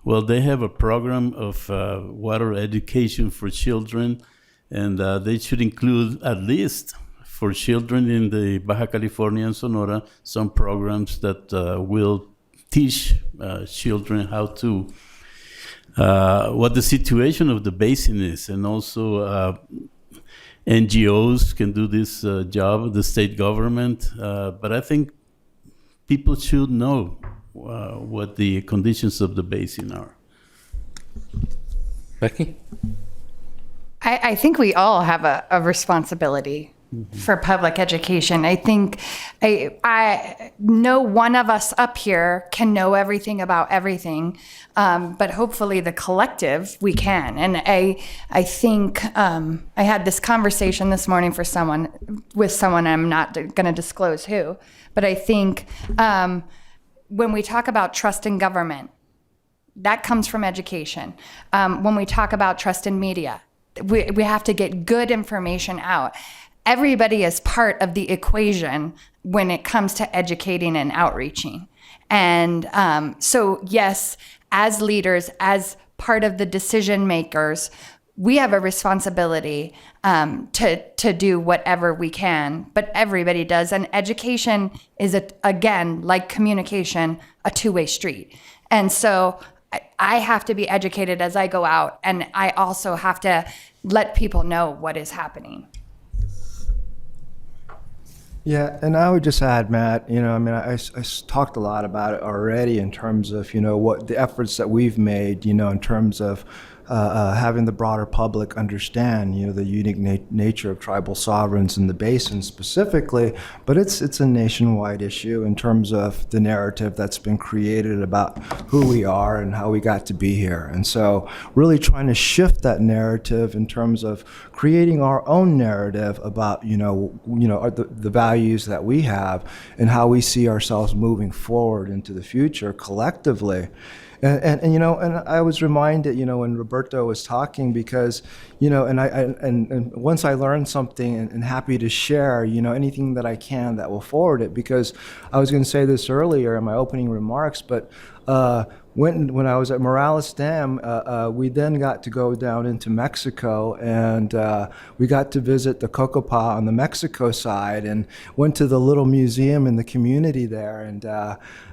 [SPEAKER 6] well, they have a program of water education for children, and they should include at least for children in the Baja California and Sonora some programs that will teach children how to what the situation of the basin is, and also NGOs can do this job, the state government, but I think people should know what the conditions of the basin are.
[SPEAKER 2] Becky?
[SPEAKER 4] I think we all have a responsibility for public education. I think I no one of us up here can know everything about everything, but hopefully the collective we can. And I think I had this conversation this morning with someone I'm not going to disclose who, but I think when we talk about trust in government, that comes from education. When we talk about trust in media, we have to get good information out. Everybody is part of the equation when it comes to educating and outreaching. And so, yes, as leaders, as part of the decision makers, we have a responsibility to do whatever we can, but everybody does. And education is, again, like communication, a two-way street. And so I have to be educated as I go out, and I also have to let people know what is happening.
[SPEAKER 7] Yeah, and I would just add, Matt, I talked a lot about it already in terms of, what the efforts that we've made, in terms of having the broader public understand, the unique nature of tribal sovereigns in the basin specifically, but it's a nationwide issue in terms of the narrative that's been created about who we are and how we got to be here. And so really trying to shift that narrative in terms of creating our own narrative about, the values that we have and how we see ourselves moving forward into the future collectively. And I was reminded, when Roberto was talking, because, and once I learned something and happy to share, anything that I can that will forward it, because I was going to say this earlier in my opening remarks, but when I was at Morales Dam, we then got to go down into Mexico, and we got to visit the Cocopah on the Mexico side and went to the little museum in the community there, and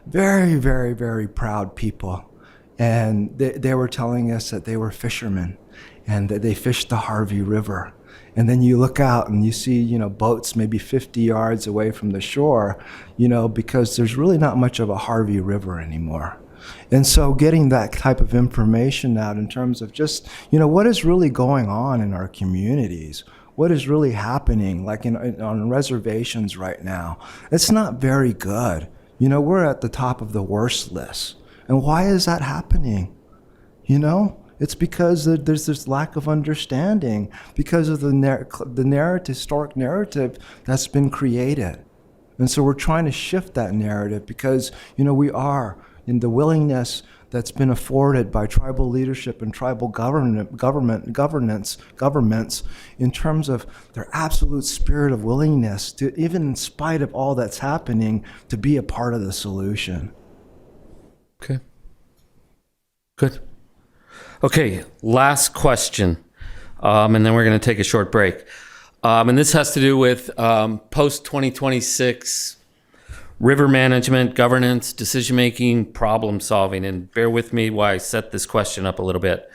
[SPEAKER 7] very, very, very proud people. And they were telling us that they were fishermen and that they fished the Harvey River. And then you look out and you see, boats maybe 50 yards away from the shore, because there's really not much of a Harvey River anymore. And so getting that type of information out in terms of just, what is really going on in our communities, what is really happening, like on reservations right now, it's not very good. We're at the top of the worst list. And why is that happening? It's because there's this lack of understanding because of the historic narrative that's been created. And so we're trying to shift that narrative because, we are in the willingness that's been afforded by tribal leadership and tribal governments in terms of their absolute spirit of willingness to, even in spite of all that's happening, to be a part of the solution.
[SPEAKER 2] Okay. Good. Okay, last question, and then we're going to take a short break. And this has to do with post-2026 river management, governance, decision-making, problem-solving. And bear with me while I set this question up a little bit.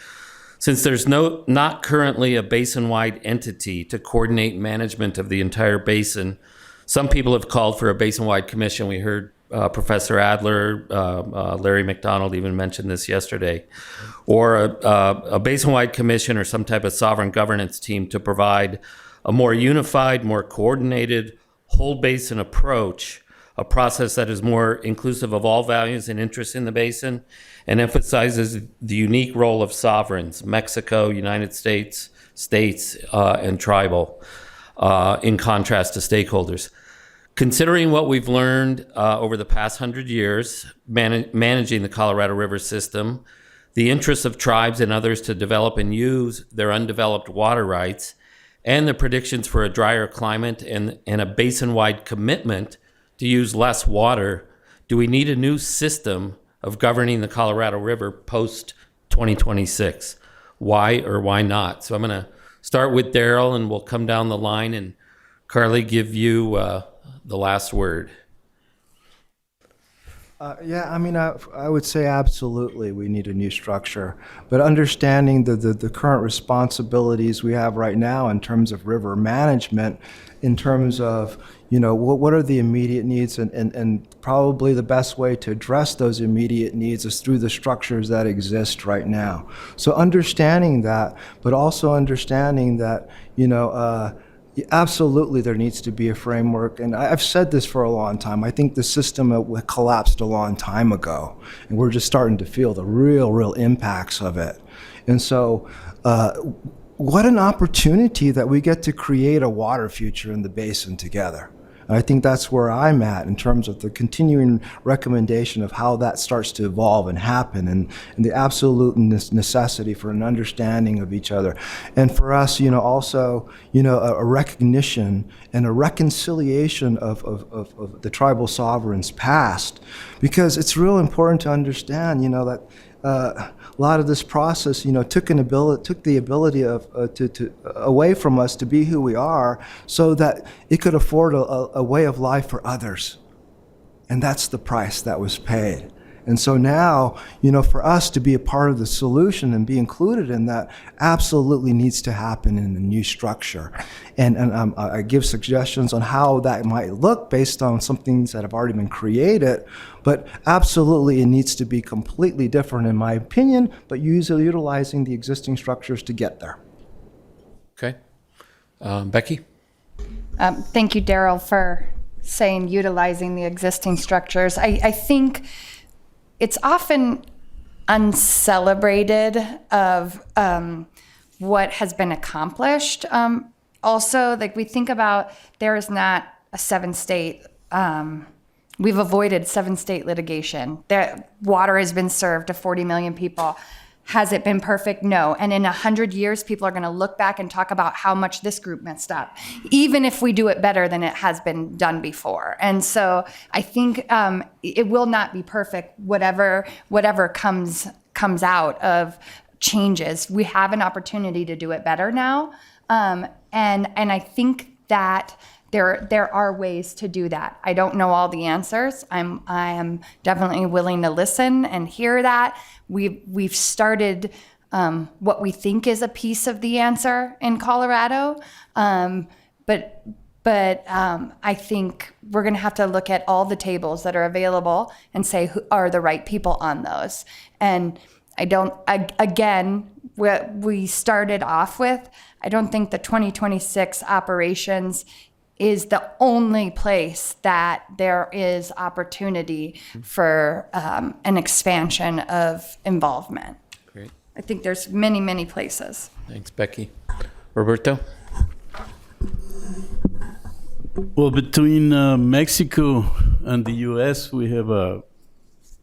[SPEAKER 2] Since there's not currently a basin-wide entity to coordinate management of the entire basin, some people have called for a basin-wide commission. We heard Professor Adler, Larry McDonald even mentioned this yesterday, or a basin-wide commission or some type of sovereign governance team to provide a more unified, more coordinated, whole basin approach, a process that is more inclusive of all values and interests in the basin and emphasizes the unique role of sovereigns, Mexico, United States, and tribal, in contrast to stakeholders. Considering what we've learned over the past 100 years, managing the Colorado River system, the interests of tribes and others to develop and use their undeveloped water rights, and the predictions for a drier climate and a basin-wide commitment to use less water, do we need a new system of governing the Colorado River post-2026? Why or why not? So I'm going to start with Daryl, and we'll come down the line, and Carly, give you the last word.
[SPEAKER 7] I would say absolutely we need a new structure, but understanding the current responsibilities we have right now in terms of river management in terms of, what are the immediate needs, and probably the best way to address those immediate needs is through the structures that exist right now. So understanding that, but also understanding that, absolutely there needs to be a framework. And I've said this for a long time. I think the system collapsed a long time ago, and we're just starting to feel the real impacts of it. And so, what an opportunity that we get to create a water future in the basin together. And I think that's where I'm at in terms of the continuing recommendation of how that starts to evolve and happen, and the absolute necessity for an understanding of each other. And for us, also, a recognition and a reconciliation of the tribal sovereigns past, because it's real important to understand, that a lot of this process, took the ability to away from us to be who we are, so that it could afford a way of life for others, and that's the price that was paid. And so now, for us to be a part of the solution and be included in that absolutely needs to happen in a new structure. And I give suggestions on how that might look based on some things that have already been created, but absolutely it needs to be completely different in my opinion, but utilizing the existing structures to get there.
[SPEAKER 2] Okay. Becky?
[SPEAKER 4] Thank you, Daryl, for saying utilizing the existing structures. I think it's often uncelebrated of what has been accomplished. Also, like we think about, there is not a 7-state, we've avoided 7-state litigation. Water has been served to 40 million people. Has it been perfect? No. And in 100 years, people are going to look back and talk about how much this group messed up, even if we do it better than it has been done before. And so I think it will not be perfect, whatever comes out of changes. We have an opportunity to do it better now. And I think that there are ways to do that. I don't know all the answers. I am definitely willing to listen and hear that. We've started what we think is a piece of the answer in Colorado, but I think we're going to have to look at all the tables that are available and say who are the right people on those. And what we started off with, I don't think the 2026 operations is the only place that there is opportunity for an expansion of involvement.
[SPEAKER 2] Great.
[SPEAKER 4] I think there's many places.
[SPEAKER 2] Thanks, Becky. Roberto?
[SPEAKER 6] Well, between Mexico and the U.S., we have a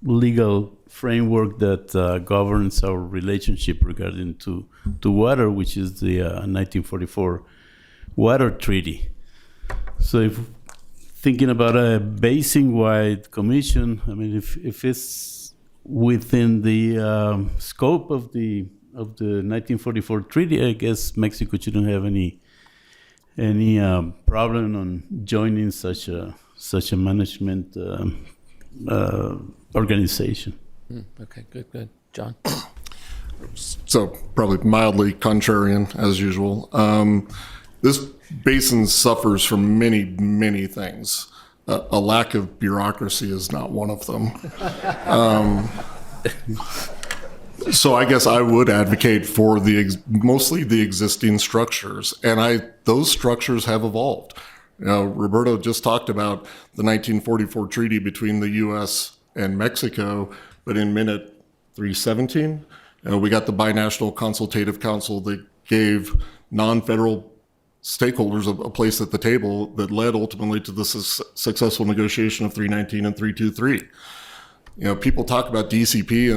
[SPEAKER 6] legal framework that governs our relationship regarding to water, which is the 1944 Water Treaty. So if thinking about a basin-wide commission, I mean, if it's within the scope of the 1944 treaty, I guess Mexico shouldn't have any problem on joining such a management organization.
[SPEAKER 2] Okay, good. John?
[SPEAKER 5] So probably mildly contrarian as usual. This basin suffers from many things. A lack of bureaucracy is not one of them. So I guess I would advocate for mostly the existing structures, and those structures have evolved. Roberto just talked about the 1944 treaty between the U.S. and Mexico, but in minute 317, we got the Binational Consultative Council that gave non-federal stakeholders a place at the table that led ultimately to the successful negotiation of 319 and 323. People talk about DCP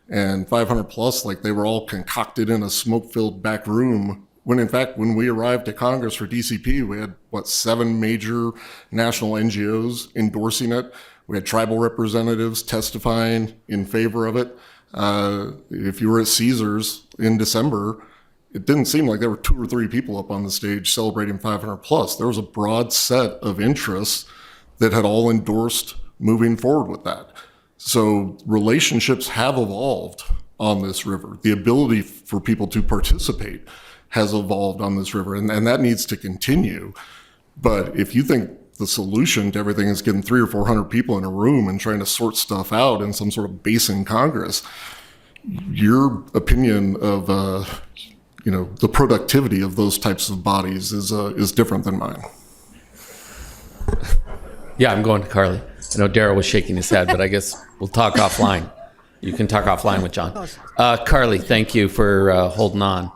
[SPEAKER 5] and 500 plus like they were all concocted in a smoke-filled back room, when in fact, when we arrived at Congress for DCP, we had, 7 major national NGOs endorsing it. We had tribal representatives testifying in favor of it. If you were at Caesars in December, it didn't seem like there were 2 or 3 people up on the stage celebrating 500 plus. There was a broad set of interests that had all endorsed moving forward with that. So relationships have evolved on this river. The ability for people to participate has evolved on this river, and that needs to continue. But if you think the solution to everything is getting 300 or 400 people in a room and trying to sort stuff out in some sort of base in Congress, your opinion of the productivity of those types of bodies is different than mine.
[SPEAKER 2] Yeah, I'm going to Carly. I know Daryl was shaking his head, but I guess we'll talk offline. You can talk offline with John. Carly, thank you for holding on.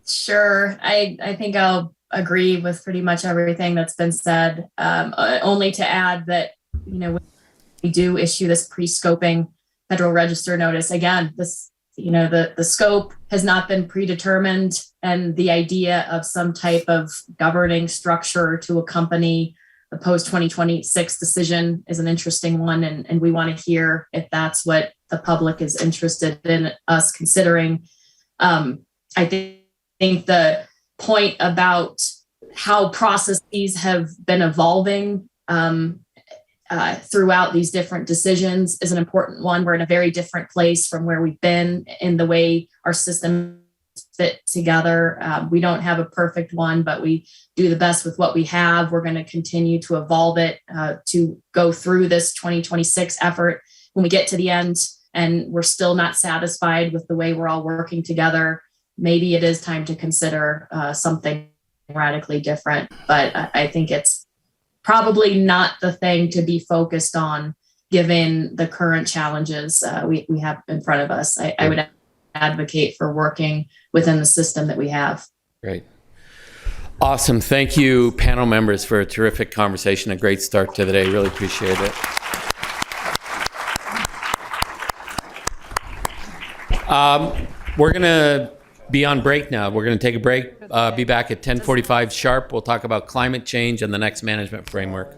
[SPEAKER 3] Sure. I think I'll agree with pretty much everything that's been said. Only to add that, we do issue this pre-scoping Federal Register notice. Again, this, the scope has not been predetermined, and the idea of some type of governing structure to accompany the post-2026 decision is an interesting one, and we want to hear if that's what the public is interested in us considering. I think the point about how processes have been evolving throughout these different decisions is an important one. We're in a very different place from where we've been in the way our systems fit together. We don't have a perfect one, but we do the best with what we have. We're going to continue to evolve it to go through this 2026 effort. When we get to the end and we're still not satisfied with the way we're all working together, maybe it is time to consider something radically different. But I think it's probably not the thing to be focused on given the current challenges we have in front of us. I would advocate for working within the system that we have.
[SPEAKER 2] Great. Awesome. Thank you, panel members, for a terrific conversation, a great start to the day. Really appreciate it. We're going to be on break now. We're going to take a break, be back at 10:45 sharp. We'll talk about climate change and the next management framework.